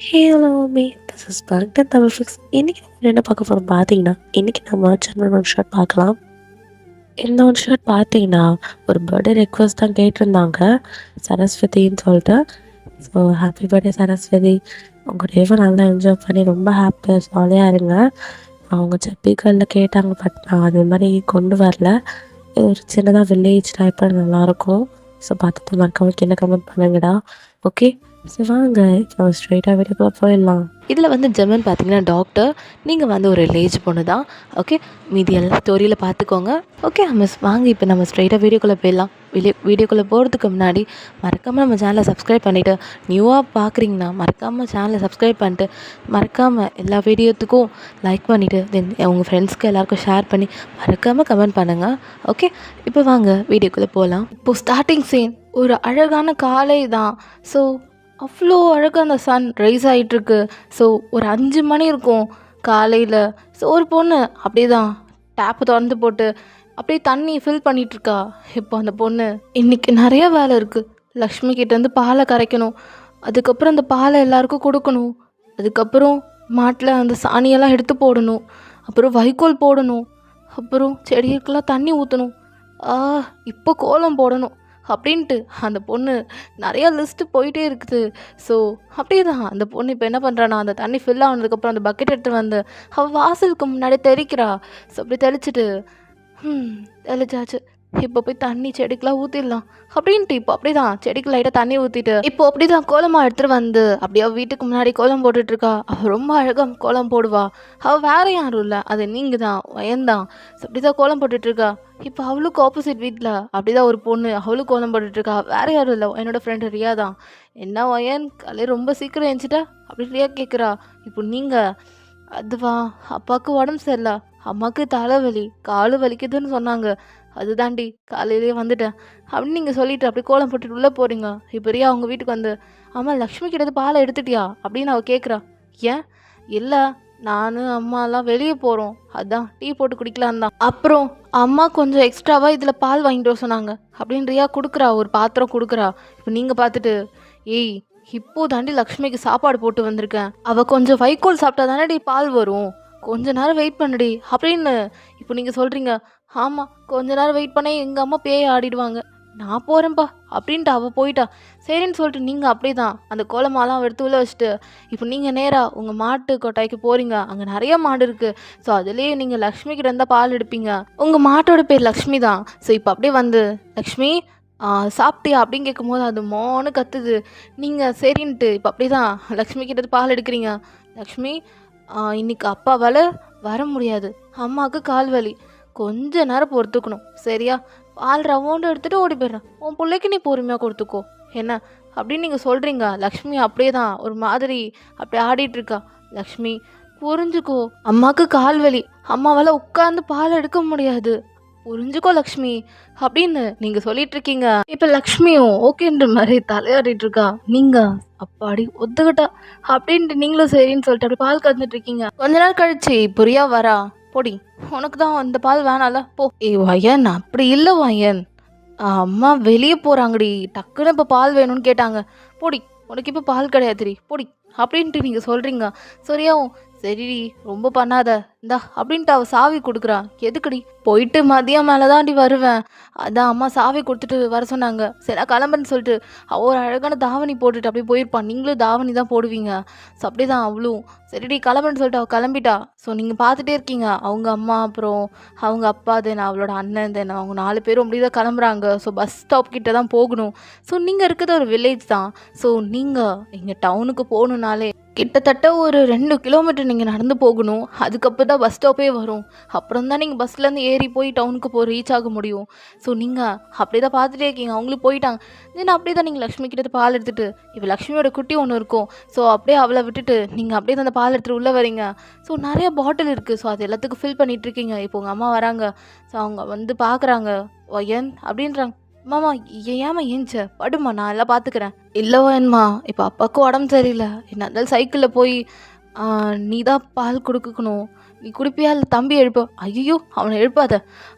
Hello me this is பரக்டன் Tamil fix. இன்றைக்கி நம்ம என்ன பார்க்க போகிறோம் பார்த்தீங்கன்னா, இன்றைக்கி நம்ம சேனல் ஒன் ஷாட் பார்க்கலாம். இந்த ஒன் ஷாட் பார்த்தீங்கன்னா ஒரு பர்த்டே ரெக்வஸ்ட் தான் கேட்டிருந்தாங்க, சரஸ்வதின்னு சொல்லிட்டு. ஸோ ஹாப்பி பர்த்டே சரஸ்வதி, உங்கள் டேவை நல்லா என்ஜாய் பண்ணி ரொம்ப ஹாப்பியாக ஜாலியாக இருங்க. அவங்க செப்பிக்கல்ல கேட்டாங்க, பட் நான் அது மாதிரி கொண்டு வரல. ஒரு சின்னதாக வில்லேஜ் டைப்பில் நல்லாயிருக்கும். ஸோ பார்த்துட்டு மறக்காம என்ன கமெண்ட் பண்ணுங்கடா. ஓகே, ஸோ வாங்க இப்போ ஸ்ட்ரைட்டாக வீடியோக்குள்ளே போயிடலாம். இதில் ஜெமன் பார்த்தீங்கன்னா டாக்டர், நீங்கள் ஒரு வில்லேஜ் பொண்ணு தான். ஓகே, மீதி எல்லாம் ஸ்டோரியில் பார்த்துக்கோங்க. ஓகே மிஸ், வாங்க இப்போ நம்ம ஸ்ட்ரைட்டாக வீடியோக்குள்ளே போயிடலாம். வீடியோக்குள்ளே போகிறதுக்கு முன்னாடி மறக்காமல் நம்ம சேனலை சப்ஸ்கிரைப் பண்ணிவிட்டு, நியூவாக பார்க்குறீங்கன்னா மறக்காமல் சேனலை சப்ஸ்கிரைப் பண்ணிட்டு, மறக்காமல் எல்லா வீடியோத்துக்கும் லைக் பண்ணிவிட்டு, தென் உங்கள் ஃப்ரெண்ட்ஸ்க்கு எல்லாேருக்கும் ஷேர் பண்ணி மறக்காமல் கமெண்ட் பண்ணுங்கள். ஓகே, இப்போ வாங்க வீடியோக்குள்ளே போகலாம். இப்போது ஸ்டார்டிங் சீன் ஒரு அழகான காலை தான். ஸோ அவ்வளோ அழகாக அந்த சன் ரைஸ் ஆகிட்டுருக்கு. ஸோ ஒரு 5 மணி இருக்கும் காலையில். ஸோ ஒரு பொண்ணு அப்படியே தான் டேப்பு திறந்து போட்டு அப்படியே தண்ணி ஃபில் பண்ணிகிட்ருக்கா. இப்போ அந்த பொண்ணு, இன்றைக்கி நிறையா வேலை இருக்குது. லக்ஷ்மி கிட்டேருந்து பாலை கரைக்கணும், அதுக்கப்புறம் அந்த பாலை எல்லாருக்கும் கொடுக்கணும், அதுக்கப்புறம் மாட்டில் அந்த சாணியெல்லாம் எடுத்து போடணும், அப்புறம் வைக்கோல் போடணும், அப்புறம் செடிகளுக்கெல்லாம் தண்ணி ஊற்றணும், இப்போ கோலம் போடணும் அப்படின்ட்டு அந்த பொண்ணு நிறையா லிஸ்ட்டு போயிட்டே இருக்குது. ஸோ அப்படியே தான் அந்த பொண்ணு இப்போ என்ன பண்ணுறான்னா, அந்த தண்ணி ஃபில் ஆனதுக்கப்புறம் அந்த பக்கெட் எடுத்து வந்து அவள் வாசலுக்கு முன்னாடி தெளிக்கிறா. ஸோ அப்படி தெளிச்சிட்டு தெளிச்சாச்சு, இப்போ போய் தண்ணி செடிக்கெலாம் ஊற்றிடலாம் அப்படின்ட்டு இப்போ அப்படி தான் செடிக்கு லைட்டாக தண்ணி ஊற்றிட்டு இப்போ அப்படி தான் கோலமாக எடுத்துகிட்டு வந்து அப்படியே வீட்டுக்கு முன்னாடி கோலம் போட்டுட்ருக்கா. அவள் ரொம்ப அழகாக கோலம் போடுவா. அவள் வேறு யாரும் இல்லை, அது நீங்கள் தான், வயந்தான். ஸோ அப்படி தான் கோலம் போட்டுட்ருக்கா. இப்போ அவளுக்கு ஆப்போசிட் வீட்டில் அப்படி தான் ஒரு பொண்ணு, அவளுக்கு கோலம் போட்டுட்ருக்கா. வேறு யாரும் இல்லை, என்னோடய ஃப்ரெண்டு ரியா தான். என்ன வயன் காலையில் ரொம்ப சீக்கிரம் எழுந்துட்டா அப்படி ரியா கேட்குறா. இப்போ நீங்கள் அதுவா, அப்பாவுக்கு உடம்பு சரியில்லை, அம்மாவுக்கு தலைவலி, காலு வலிக்குதுன்னு சொன்னாங்க, அதுதாண்டி காலையிலேயே வந்துட்டேன் அப்படின்னு நீங்கள் சொல்லிவிட்டு அப்படி கோலம் போட்டுட்டு உள்ளே போகிறீங்க. இப்போ ரியா அவங்க வீட்டுக்கு வந்து, ஆமாம் லக்ஷ்மி கிட்ட பாலை எடுத்துட்டியா அப்படின்னு அவள் கேட்குறா. ஏன் இல்லை, நான் அம்மாலாம் வெளியே போகிறோம், அதான் டீ போட்டு குடிக்கலாம் தான். அப்புறம் அம்மா கொஞ்சம் எக்ஸ்ட்ராவாக இதில் பால் வாங்கிட்டு வர சொன்னாங்க அப்படின்னு ரியா கொடுக்குறா, ஒரு பாத்திரம் கொடுக்குறா. இப்போ நீங்கள் பார்த்துட்டு, ஏய் இப்போ தாண்டி லக்ஷ்மிக்கு சாப்பாடு போட்டு வந்திருக்கேன், அவள் கொஞ்சம் வைக்கோல் சாப்பிட்டா தானே பால் வரும், கொஞ்ச நேரம் வெயிட் பண்ணுடி அப்படின்னு இப்போ நீங்கள் சொல்கிறீங்க. ஆமாம், கொஞ்ச நேரம் வெயிட் பண்ணி எங்கள் அம்மா பேய் ஆடிடுவாங்க, நான் போகிறேன்ப்பா அப்படின்ட்டு அவள் போயிட்டா. சரின்னு சொல்லிட்டு நீங்கள் அப்படியே தான் அந்த கோலமாலாம் எடுத்து உள்ள வச்சுட்டு இப்போ நீங்கள் நேராக உங்கள் மாட்டு கொட்டாய்க்கு போகிறீங்க. அங்கே நிறைய மாடு இருக்குது. ஸோ அதுலேயே நீங்கள் லக்ஷ்மிக்கிட்ட இருந்தால் பால் எடுப்பீங்க. உங்கள் மாட்டோட பேர் லக்ஷ்மி தான். ஸோ இப்போ அப்படியே வந்து, லக்ஷ்மி சாப்பிட்டியா அப்படின்னு கேட்கும்போது அது மோன்னு கத்துது. நீங்கள் சரின்ட்டு இப்போ அப்படி தான் லக்ஷ்மி கிட்ட பால் எடுக்கிறீங்க. லக்ஷ்மி, இன்னைக்கு அப்பாவால் வர முடியாது, அம்மாவுக்கு கால் வலி, கொஞ்ச நேரம் பொறுத்துக்கணும் சரியா, பால் ரவோண்டு எடுத்துகிட்டு ஓடி போயிடுறேன், உன் பிள்ளைக்கு நீ பொறுமையாக கொடுத்துக்கோ என்ன அப்படின்னு நீங்கள் சொல்கிறீங்க. லக்ஷ்மி அப்படியே தான் ஒரு மாதிரி அப்படி ஆடிட்டுருக்கா. லக்ஷ்மி புரிஞ்சுக்கோ, அம்மாவுக்கு கால் வலி, அம்மாவால் உட்காந்து பால் எடுக்க முடியாது, புரிஞ்சுக்கோ லக்ஷ்மி அப்படின்னு நீங்கள் சொல்லிட்டு இருக்கீங்க. இப்போ லக்ஷ்மியும் ஓகேன்ற மாதிரி தலையாடிட்டு இருக்கா. நீங்கள் அப்பாடி ஒத்துக்கிட்டா அப்படின்ட்டு நீங்களும் சரின்னு சொல்லிட்டு அப்படி பால் கறந்துட்டு இருக்கீங்க. கொஞ்ச நேரம் கழிச்சு புரியா வரா. பொடி, உனக்கு தான் அந்த பால் வேணால போ. வயன் அப்படி இல்லை வயன், அம்மா வெளியே போகிறாங்கடி, டக்குன்னு இப்போ பால் வேணும்னு கேட்டாங்க, பொடி உனக்கு இப்போ பால் கிடையாதுடி பொடி அப்படின்ட்டு நீங்கள் சொல்கிறீங்க. சரியாவும் சரிடி ரொம்ப பண்ணாத இந்தா அப்படின்ட்டு அவள் சாவி கொடுக்குறா. எதுக்குடி, போயிட்டு மதியம் மேலே தான்டி வருவேன், அதான் அம்மா சாவி கொடுத்துட்டு வர சொன்னாங்க, சரி நான் கிளம்புன்னு சொல்லிட்டு அவள் ஒரு அழகான தாவணி போட்டுட்டு அப்படியே போயிருப்பான். நீங்களும் தாவணி தான் போடுவீங்க. ஸோ அப்படி தான் அவளும் சரிடி கிளம்புன்னு சொல்லிட்டு அவள் கிளம்பிட்டா. ஸோ நீங்கள் பார்த்துட்டே இருக்கீங்க அவங்க அம்மா, அப்புறம் அவங்க அப்பா, தென் அவளோட அண்ணன், தென் அவங்க 4 பேரும் அப்படி தான் கிளம்புறாங்க. ஸோ பஸ் ஸ்டாப் கிட்ட தான் போகணும். ஸோ நீங்கள் இருக்கிறது ஒரு வில்லேஜ் தான். ஸோ நீங்கள் இங்கே டவுனுக்கு போகணுன்னாலே கிட்டத்தட்ட ஒரு 2 கிலோமீட்டர் நீங்கள் நடந்து போகணும். அதுக்கப்புறம் தான் பஸ் ஸ்டாப்பே வரும். அப்புறம் தான் நீங்கள் பஸ்லேருந்து ஏறி போய் டவுனுக்கு ரீச் ஆக முடியும். ஸோ நீங்கள் அப்படியே தான் பார்த்துட்டே இருக்கீங்க. அவங்களும் போயிட்டாங்க. தென் அப்படியே தான் நீங்கள் லக்ஷ்மி கிட்ட பால் எடுத்துகிட்டு, இப்போ லக்ஷ்மியோட குட்டி ஒன்று இருக்கும். ஸோ அப்படியே அவளை விட்டுட்டு நீங்கள் அப்படியே தான் அந்த பால் எடுத்துகிட்டு உள்ளே வரீங்க. ஸோ நிறைய பாட்டில் இருக்குது. ஸோ அது எல்லாத்துக்கும் ஃபில் பண்ணிகிட்ருக்கீங்க. இப்போ உங்கள் அம்மா வராங்க. ஸோ அவங்க வந்து பார்க்குறாங்க. ஒயன் அப்படின்றாங்க. மாமா ஏமா ஏஞ்ச படுமா, நான் எல்லாம் பார்த்துக்கிறேன். இல்லைவான்மா, இப்போ அப்பாவுக்கு உடம்பு சரியில்லை, என்ன இருந்தாலும் சைக்கிளில் போய் நீ தான் பால் கொடுக்கணும், நீ குடிப்பியா இல்லை தம்பி எழுப்ப. ஐயோ அவனை எழுப்பாத,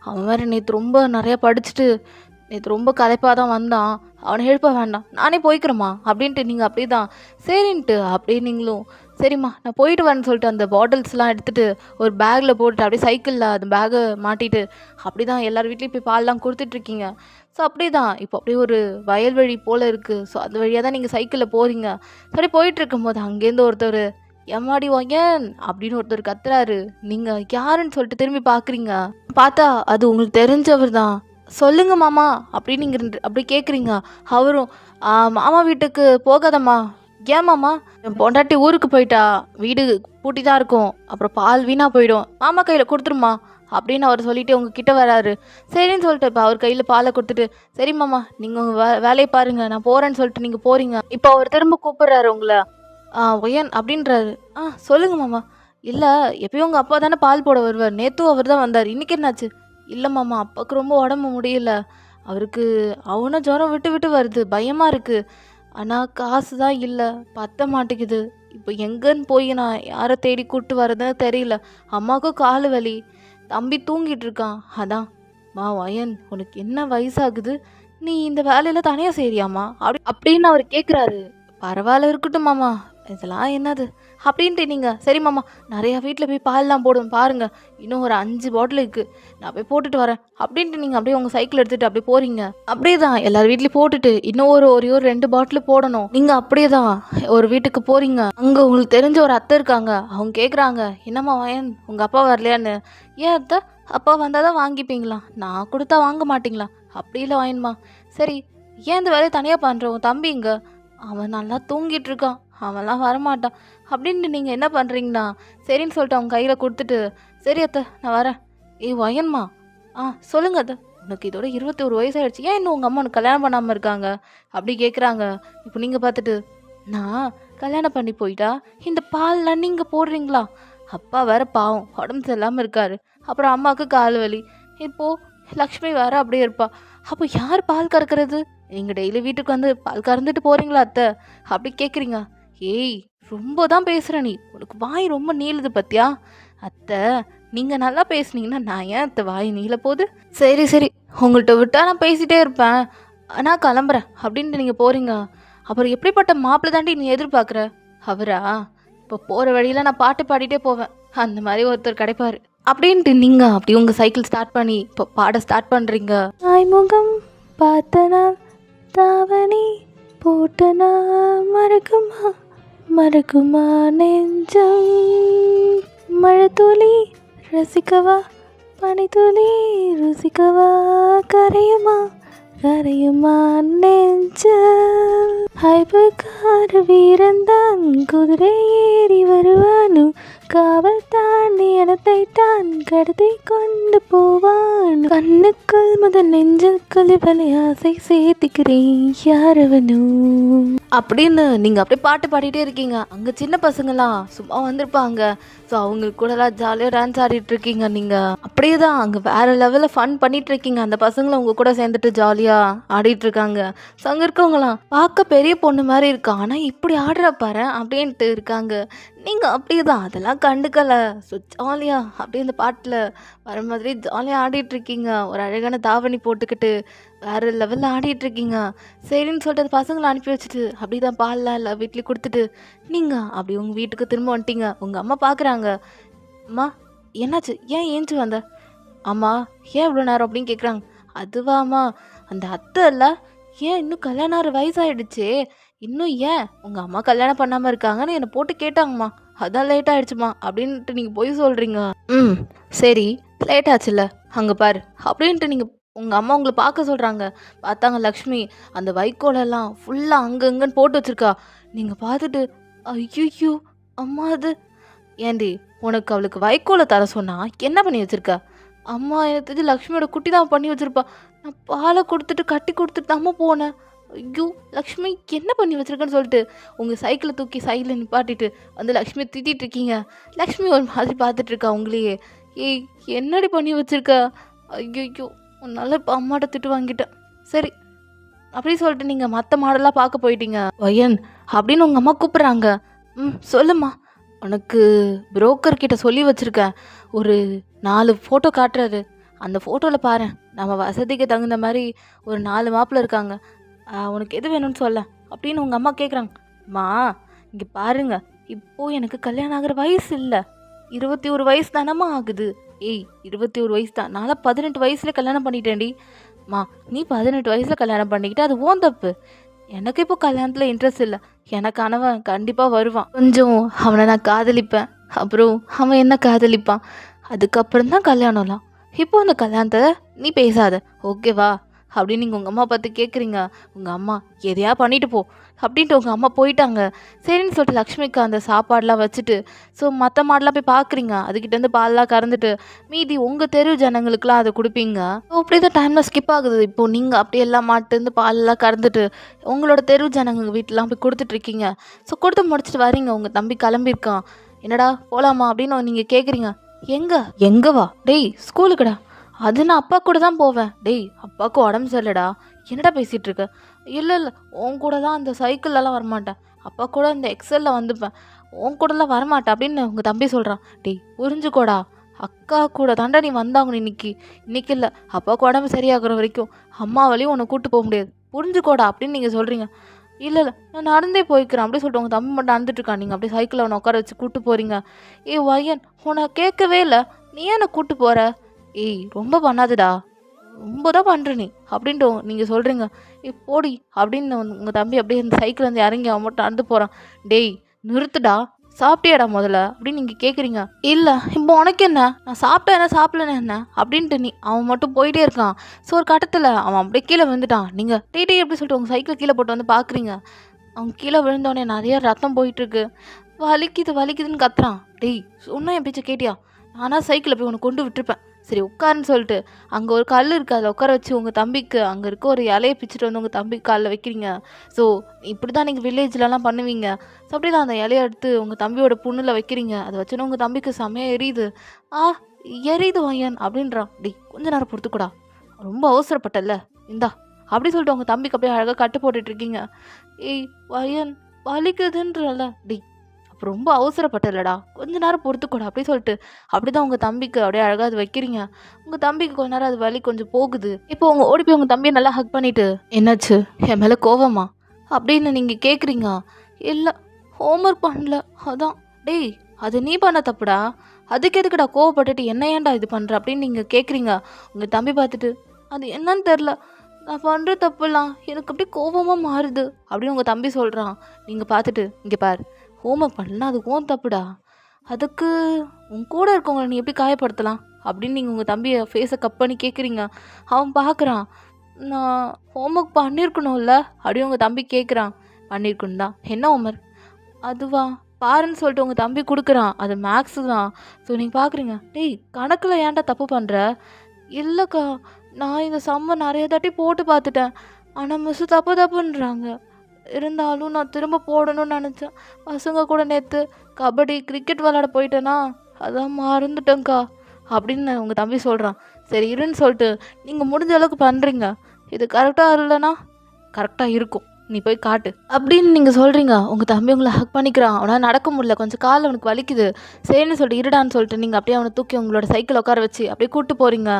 அவன் வேறு நேற்று ரொம்ப நிறையா படிச்சுட்டு நேற்று ரொம்ப களைப்பாக தான் வந்தான், அவனை எழுப்ப வேண்டாம், நானே போய்க்கிறேம்மா அப்படின்ட்டு நீங்கள் அப்படி தான் சரின்ட்டு அப்படியே நீங்களும் சரிம்மா நான் போயிட்டு வரேன்னு சொல்லிட்டு அந்த பாட்டில்ஸ்லாம் எடுத்துகிட்டு ஒரு பேக்கில் போட்டுட்டு அப்படியே சைக்கிளில் அந்த பேக்கை மாட்டிட்டு அப்படி தான் எல்லார் வீட்லேயும் போய் பால்லாம் கொடுத்துட்ருக்கீங்க. ஸோ அப்படி தான் இப்போ அப்படியே ஒரு வயல்வெளி போல் இருக்குது. ஸோ அது வழியாக தான் நீங்கள் சைக்கிளில் போகிறீங்க. சரி போயிட்டுருக்கும்போது அங்கேருந்து ஒருத்தர் எம்மாடி வாயன் அப்படின்னு ஒருத்தர் கத்துறாரு. நீங்கள் யாருன்னு சொல்லிட்டு திரும்பி பார்க்குறீங்க. பார்த்தா அது உங்களுக்கு தெரிஞ்சவர் தான். சொல்லுங்க மாமா அப்படின்னு நீங்கள் அப்படி கேட்குறீங்க. அவரும் மாமா வீட்டுக்கு போகாதம்மா. ஏன் மாமா? என் பொண்டாட்டி ஊருக்கு போயிட்டா, வீடு பூட்டி தான் இருக்கும், அப்புறம் பால் வீணாக போயிடும், மாமா கையில் கொடுத்துருமா அப்படின்னு அவர் சொல்லிட்டு உங்ககிட்ட வராரு. சரின்னு சொல்லிட்டு இப்போ அவர் கையில் பாலை கொடுத்துட்டு சரி மாமா நீங்கள் உங்கள் வேலையை பாருங்கள் நான் போகிறேன்னு சொல்லிட்டு நீங்கள் போகிறீங்க. இப்போ அவர் திரும்ப கூப்பிட்றாரு உங்களை. ஒயன் அப்படின்றாரு. சொல்லுங்க மாமா. இல்லை எப்பயும் உங்கள் அப்பா தானே பால் போட வருவார், நேற்றும் அவர் தான் வந்தார், இன்றைக்கி என்னாச்சு? இல்லை மாமா அப்பாவுக்கு ரொம்ப உடம்பு முடியல, அவருக்கு அவனும் ஜுரம் விட்டு விட்டு வருது, பயமாக இருக்குது, ஆனால் காசு தான் இல்லை, பத்த மாட்டேங்குது. இப்போ எங்கன்னு போய் நான் யாரை தேடி கூப்பிட்டு வரதுன்னு தெரியல. அம்மாவுக்கும் கால் வலி, தம்பி தூங்கிட்டு இருக்கான். அதான் வயன் உனக்கு என்ன வயசாகுது, நீ இந்த வேலையில் தனியாக செய்றியாம்மா அப்படின்னு அவர் கேட்குறாரு. பரவாயில்ல இருக்கட்டும் மாமா, இதெல்லாம் என்னது அப்படின்ட்டு நீங்கள் சரி மாமா நிறையா வீட்டில் போய் பால்லாம் போடுவேன் பாருங்கள், இன்னும் ஒரு 5 பாட்டில் இருக்குது, நான் போய் போட்டுட்டு வரேன் அப்படின்ட்டு நீங்கள் அப்படியே உங்கள் சைக்கிள் எடுத்துகிட்டு அப்படியே போகிறீங்க. அப்படியே தான் எல்லார் வீட்லேயும் போட்டுட்டு இன்னும் ஒரு 2 பாட்டில் போடணும். நீங்கள் அப்படியே தான் ஒரு வீட்டுக்கு போகிறீங்க. அங்கே உங்களுக்கு தெரிஞ்ச ஒரு அத்தை இருக்காங்க. அவங்க கேட்குறாங்க என்னம்மா வயன் உங்கள் அப்பா வரலையான்னு. ஏன் அத்தை, அப்பா வந்தால் தான் வாங்கிப்பீங்களா, நான் கொடுத்தா வாங்க மாட்டிங்களா? அப்படி இல்லை வயன்மா. சரி ஏன் இந்த வேலையை தனியாக பண்ணுற, உன் தம்பி இங்கே அவன் நல்லா தூங்கிட்டு இருக்கான், அவன்லாம் வரமாட்டான் அப்படின்ட்டு நீங்கள் என்ன பண்ணுறீங்கண்ணா? சரின்னு சொல்லிட்டு அவங்க கையில் கொடுத்துட்டு சரி அத்தை நான் வரேன். வயன்மா சொல்லுங்க அத்தை, உனக்கு இதோட 21 வயசாகிடுச்சு, ஏன் இன்னும் உங்கள் அம்மா உனக்கு கல்யாணம் பண்ணாமல் இருக்காங்க அப்படி கேட்குறாங்க. இப்போ நீங்கள் பார்த்துட்டு நான் கல்யாணம் பண்ணி போயிட்டா இந்த பால்லாம் நீங்கள் போடுறீங்களா? அப்பா வேற பாவம் உடம்பு சரியில்லாமல் இருக்காரு, அப்புறம் அம்மாவுக்கு கால் வலி, இப்போது லக்ஷ்மி வேற அப்படியே இருப்பா, அப்போ யார் பால் கறக்கிறது? நீங்கள் டெய்லி வீட்டுக்கு வந்து பால் கறந்துட்டு போகிறீங்களா அத்தை அப்படி கேட்குறீங்க. ஏய் ரொம்ப தான் பேசுகிற நீ, உனக்கு வாய் ரொம்ப நீளுது பத்தியா? அத்தை நீங்கள் நல்லா பேசுனீங்கன்னா நான் ஏன் அத்தை வாய் நீள போகுது? சரி சரி உங்கள்கிட்ட விட்டால் நான் பேசிகிட்டே இருப்பேன், நான் கிளம்புறேன் அப்படின்ட்டு நீங்கள் போகிறீங்க. அப்புறம் எப்படிப்பட்ட மாப்பிள்ளை தாண்டி நீ எதிர்பார்க்குற? அவரா இப்போ போகிற வழியில் நான் பாட்டு பாடிட்டே போவேன், அந்த மாதிரி ஒருத்தர் கிடைப்பாரு அப்படின்ட்டு நீங்கள் அப்படி உங்கள் சைக்கிள் ஸ்டார்ட் பண்ணி இப்போ பாட ஸ்டார்ட் பண்ணுறீங்க. ஆய்முகம் பார்த்தனா தாவணி போட்டனா மறக்குமா மறக்குமா நெஞ்சம், மழை துளி ரசிக்கவா பனித்துளி ருசிக்கவா, கரையுமா கரையுமா நெஞ்சம், ஹைபுக்கார வீரந்தான் குதிரை ஏறி வருவானு, காவல் தாண்டி இடத்தைத்தான் கடத்தி கொண்டு போவான், கண்ணுக்குள் முதல் நெஞ்சுக்குள் இவளை ஆசை சேர்த்துக்கிறேன் யாரவனும் அப்படின்னு நீங்கள் அப்படியே பாட்டு பாடிட்டே இருக்கீங்க. அங்கே சின்ன பசங்களாம் சும்மா வந்திருப்பாங்க. ஸோ அவங்களுக்கு கூடலாம் ஜாலியாக டான்ஸ் ஆடிட்டு இருக்கீங்க. நீங்கள் அப்படியே தான் அங்கே வேறு லெவலில் ஃபன் பண்ணிட்டு இருக்கீங்க. அந்த பசங்களும் உங்கள் கூட சேர்ந்துட்டு ஜாலியாக ஆடிட்டு இருக்காங்க. ஸோ அங்கே இருக்கவங்களாம் பார்க்க பெரிய பொண்ணு மாதிரி இருக்கா, ஆனால் இப்படி ஆடுற பாரு அப்படின்ட்டு இருக்காங்க. நீங்கள் அப்படியே தான் அதெல்லாம் கண்டுக்கலை. ஸோ ஜாலியாக அப்படியே இந்த பாட்டில் வர மாதிரி ஜாலியாக ஆடிட்டுருக்கீங்க. ஒரு அழகான தாவணி போட்டுக்கிட்டு வேறு லெவலில் ஆடிட்டுருக்கீங்க. சரின்னு சொல்லிட்டு அந்த பசங்களை அனுப்பி வச்சுட்டு அப்படி தான் பால்லாம் இல்லை வீட்லேயும் கொடுத்துட்டு நீங்கள் அப்படி உங்கள் வீட்டுக்கு திரும்ப வந்துட்டீங்க. உங்கள் அம்மா பார்க்குறாங்க. அம்மா என்னாச்சு, ஏன் ஏஞ்சி வந்த? அம்மா ஏன் இவ்வளோ நேரம் அப்படின்னு கேட்குறாங்க. அதுவாம்மா அந்த அத்தை இல்லை, ஏன் இன்னும் கல்யாணம் ஆகிற வயசாகிடுச்சே, இன்னும் ஏன் உங்கள் அம்மா கல்யாணம் பண்ணாமல் இருக்காங்கன்னு என்னை போட்டு கேட்டாங்கம்மா, அதான் லேட் ஆகிடுச்சுமா அப்படின்ட்டு நீங்கள் போய் சொல்கிறீங்க. சரி லேட் ஆச்சுல்ல, அங்கே பாரு அப்படின்ட்டு நீங்கள் உங்கள் அம்மா உங்களை பார்க்க சொல்கிறாங்க. பார்த்தாங்க லக்ஷ்மி அந்த வைக்கோலெல்லாம் ஃபுல்லாக அங்கங்கன்னு போட்டு வச்சுருக்கா. நீங்கள் பார்த்துட்டு ஐயோ அம்மா அது ஏண்டி உனக்கு அவளுக்கு வைக்கோலை தர சொன்னா என்ன பண்ணி வச்சுருக்கா? அம்மா எனக்கு தெரிஞ்சு லக்ஷ்மியோட குட்டி தான் பண்ணி வச்சுருப்பா, நான் பாலை கொடுத்துட்டு கட்டி கொடுத்துட்டு அம்மா போனேன். ஐயோ லக்ஷ்மி என்ன பண்ணி வச்சுருக்கேன்னு சொல்லிட்டு உங்கள் சைக்கிளை தூக்கி சைடில் நிப்பாட்டிட்டு வந்து லக்ஷ்மி திட்டிகிட்டு இருக்கீங்க. லக்ஷ்மி ஒரு மாதிரி பார்த்துட்ருக்கா உங்களையே. ஏய் என்னடி பண்ணி வச்சுருக்கா? ஐயோ உன்னால் இப்போ அம்மாட்ட திட்டு வாங்கிட்டேன். சரி அப்படி சொல்லிட்டு நீங்கள் மற்ற மாடலாக பார்க்க போயிட்டீங்க. வயன் அப்படின்னு உங்கள் அம்மா கூப்பிட்றாங்க. சொல்லும்மா, உனக்கு புரோக்கர்கிட்ட சொல்லி வச்சுருக்கேன், ஒரு 4 ஃபோட்டோ காட்டுறாரு, அந்த ஃபோட்டோவில் பாரு, நம்ம வசதிக்கு தகுந்த மாதிரி ஒரு 4 மாப்பிள்ளை இருக்காங்க. உனக்கு எது வேணும்னு சொல்ல அப்படின்னு உங்கள் அம்மா கேட்குறாங்க. அம்மா இங்கே பாருங்க, இப்போ எனக்கு கல்யாணம் ஆகிற வயசு இல்லை, 21 வயசு தானம்மா ஆகுது. ஏய் 21 வயசு தான், நான் 18 வயசுல கல்யாணம் பண்ணிட்டேன்டி. மா நீ 18 வயசுல கல்யாணம் பண்ணிக்கிட்டு அது ஓன் தப்பு. எனக்கு இப்போ கல்யாணத்தில் இன்ட்ரெஸ்ட் இல்லை. எனக்கு கணவன் கண்டிப்பாக வருவான், கொஞ்சம் அவனை நான் காதலிப்பேன், அப்புறம் அவன் என்ன காதலிப்பான், அதுக்கப்புறம் தான் கல்யாணம்லாம். இப்போ அந்த கல்யாணத்தை நீ பேசாத, ஓகேவா அப்படின்னு நீங்கள் உங்கள் அம்மா பார்த்து கேட்குறீங்க. உங்கள் அம்மா எதையா பண்ணிட்டு போ அப்படின்ட்டு உங்கள் அம்மா போயிட்டாங்க. சரின்னு சொல்லிட்டு லக்ஷ்மிக்கு அந்த சாப்பாடெலாம் வச்சுட்டு, ஸோ மற்ற மாடெலாம் போய் பார்க்குறீங்க, அதுக்கிட்டேருந்து பால்லாம் கறந்துட்டு மீதி உங்கள் தெரு ஜனங்களுக்குலாம் அதை கொடுப்பீங்க. ஸோ அப்படி தான் டைமில் ஸ்கிப் ஆகுது. இப்போது நீங்கள் அப்படியே எல்லாம் மாட்டேருந்து பாலெல்லாம் கறந்துட்டு உங்களோட தெரு ஜனங்க வீட்டிலாம் போய் கொடுத்துட்ருக்கீங்க. ஸோ கொடுத்து முடிச்சுட்டு வரீங்க, உங்கள் தம்பி கிளம்பியிருக்கான். என்னடா போகலாமா அப்படின்னு நீங்கள் கேட்குறீங்க. எங்கவா டேய், ஸ்கூலுக்குடா. அது நான் அப்பா கூட தான் போவேன். டேய் அப்பாவுக்கு உடம்பு சரியில்லடா. என்னடா பேசிகிட்டு இருக்க? இல்லை உன் கூட தான் அந்த சைக்கிள்லலாம் வரமாட்டேன், அப்பா கூட இந்த எக்ஸலில் வந்துப்பேன், உன் கூடலாம் வரமாட்டேன் அப்படின்னு உங்கள் தம்பி சொல்கிறான். டேய் புரிஞ்சுக்கோடா, அக்கா கூட தாண்டா நீ வந்தாங்க இன்னைக்கு இல்லை, அப்பாவுக்கு உடம்பு சரியாகிற வரைக்கும் அம்மாவாலையும் உன்னை கூப்பிட்டு போக முடியாது, புரிஞ்சுக்கோடா அப்படின்னு நீங்கள் சொல்கிறீங்க. இல்லை நான் நடந்தே போய்க்கிறேன் அப்படி சொல்லிட்டு உங்கள் தம்பி மட்டும் நடந்துட்டுருக்கான். நீங்கள் அப்படியே சைக்கிளில் அவனை உட்கார வச்சு கூப்பிட்டு போகிறீங்க. ஏய் வயன், உன்னை கேட்கவே இல்லை, நீ ஏன் கூப்பிட்டு போகிற? ஏய் ரொம்ப பண்ணாதுடா, ரொம்ப தான் பண்ணுற நீ அப்படின்ட்டு நீங்கள் சொல்கிறீங்க. ஏய் போடி அப்படின்னு உங்கள் தம்பி அப்படியே இந்த சைக்கிள் வந்து இறங்கி அவன் மட்டும் நடந்து போகிறான். டேய் நிறுத்துடா, சாப்பிட்டியாடா முதல்ல அப்படின்னு நீங்கள் கேட்குறீங்க. இல்லை இப்போ உனக்கு என்ன, நான் சாப்பிட்டேன் என்ன சாப்பிடலன்னு என்ன அப்படின்ட்டு அவன் மட்டும் போயிட்டே இருக்கான். ஸோ ஒரு கட்டத்தில் அவன் அப்படியே கீழே விழுந்துட்டான். நீங்கள் டே எப்படி சொல்லிட்டு உங்கள் சைக்கிள் கீழே போட்டு வந்து பார்க்குறீங்க. அவன் கீழே விழுந்தோடனே நிறைய ரத்தம் போயிட்டுருக்கு. வலிக்குதுன்னு கத்துறான். டேய் சொன்னால் என் பேச்சை கேட்டியா, நானாக சைக்கிளை போய் உன்னை கொண்டு விட்டுருப்பேன். சரி உட்காருன்னு சொல்லிட்டு அங்கே ஒரு கல் இருக்குது, அதில் உட்கார வச்சு உங்கள் தம்பிக்கு அங்கே இருக்க ஒரு இலையை பிச்சுட்டு வந்து உங்கள் தம்பிக்கு காலில் வைக்கிறீங்க. ஸோ இப்படி தான் நீங்கள் வில்லேஜ்லலாம் பண்ணுவீங்க. ஸோ அப்படி தான் அந்த இலையை எடுத்து உங்கள் தம்பியோட புண்ணில் வைக்கிறீங்க. அதை வச்சுன்னு உங்கள் தம்பிக்கு செமையாக எரியுது. எரியுது வயன் அப்படின்றான். டேய் கொஞ்ச நேரம் பொறுத்துக்கூடா, ரொம்ப அவசரப்பட்டல, இந்தா அப்படி சொல்லிட்டு உங்கள் தம்பிக்கு அப்படியே அழகாக கட்டு போட்டுட்ருக்கீங்க. ஏய் வயன் வலிக்குதுன்றல, டேய் அப்போ ரொம்ப அவசரப்பட்டலடா, கொஞ்ச நேரம் பொறுத்துக்கூட அப்படி சொல்லிட்டு அப்படி தான் உங்கள் தம்பிக்கு அப்படியே அழகாக அது வைக்கிறீங்க. உங்கள் தம்பிக்கு கொஞ்ச நேரம் அது வலி கொஞ்சம் போகுது. இப்போ உங்கள் ஓடி போய் உங்கள் தம்பியை நல்லா ஹக் பண்ணிவிட்டு, என்னாச்சு என் மேலே கோவமா அப்படின்னு நீங்கள் கேட்குறீங்க. இல்லை ஹோம்ஒர்க் பண்ணல அதான். டேய் அது நீ பண்ண தப்புடா, அதுக்கு எதுக்குடா கோவப்பட்டுட்டு என்ன ஏன்டா இது பண்ணுற அப்படின்னு நீங்கள் கேட்குறீங்க. உங்கள் தம்பி பார்த்துட்டு அது என்னன்னு தெரில, நான் பண்ணுற தப்புலாம் எனக்கு அப்படியே கோபமாக மாறுது அப்படின்னு உங்கள் தம்பி சொல்கிறான். நீங்கள் பார்த்துட்டு இங்கே பார், ஹோம்ஒர்க் பண்ணலன்னா அது ஓன் தப்புடா, அதுக்கு உன் கூட இருக்கவங்களை நீ எப்படி காயப்படுத்தலாம் அப்படின்னு நீங்கள் உங்கள் தம்பியை ஃபேஸை கப் பண்ணி கேட்குறீங்க. அவன் பார்க்குறான். நான் ஹோம்ஒர்க் பண்ணியிருக்கணும்ல அப்படின்னு உங்கள் தம்பி கேட்குறான். பண்ணியிருக்கணும் தான். என்ன ஹோம்ஒர்க்? அதுவா பாருன்னு சொல்லிட்டு உங்கள் தம்பி கொடுக்குறான். அது மேக்ஸு தான். ஸோ நீங்கள் பார்க்குறீங்க. டேய் கணக்கில் ஏன்டா தப்பு பண்ணுற? இல்லைக்கா நான் இந்த சம்மை நிறைய தாட்டி போட்டு பார்த்துட்டேன், ஆனால் மிஸ்ஸு தப்புன்றாங்க, இருந்தாலும் நான் திரும்ப போடணும்னு நினச்சேன், பசங்க கூட நேற்று கபடி கிரிக்கெட் விளாட போயிட்டேனா அதான் மறந்துட்டேங்க்கா அப்படின்னு உங்கள் தம்பி சொல்கிறான். சரி இருன்னு சொல்லிட்டு நீங்கள் முடிஞ்ச அளவுக்கு பண்ணுறீங்க, இது கரெக்டாக இல்லைன்னா கரெக்டாக இருக்கும், நீ போய் காட்டு அப்படின்னு நீங்கள் சொல்கிறீங்க. உங்கள் தம்பி உங்களை ஹக் பண்ணிக்கிறான். அவனால் நடக்க முடியல, கொஞ்சம் கால் அவனுக்கு வலிக்குது. சரின்னு சொல்லிட்டு இருடான்னு சொல்லிட்டு நீங்கள் அப்படியே அவனை தூக்கி உங்களோட சைக்கிள் உட்கார வச்சு அப்படியே கூப்பிட்டு போகிறீங்க.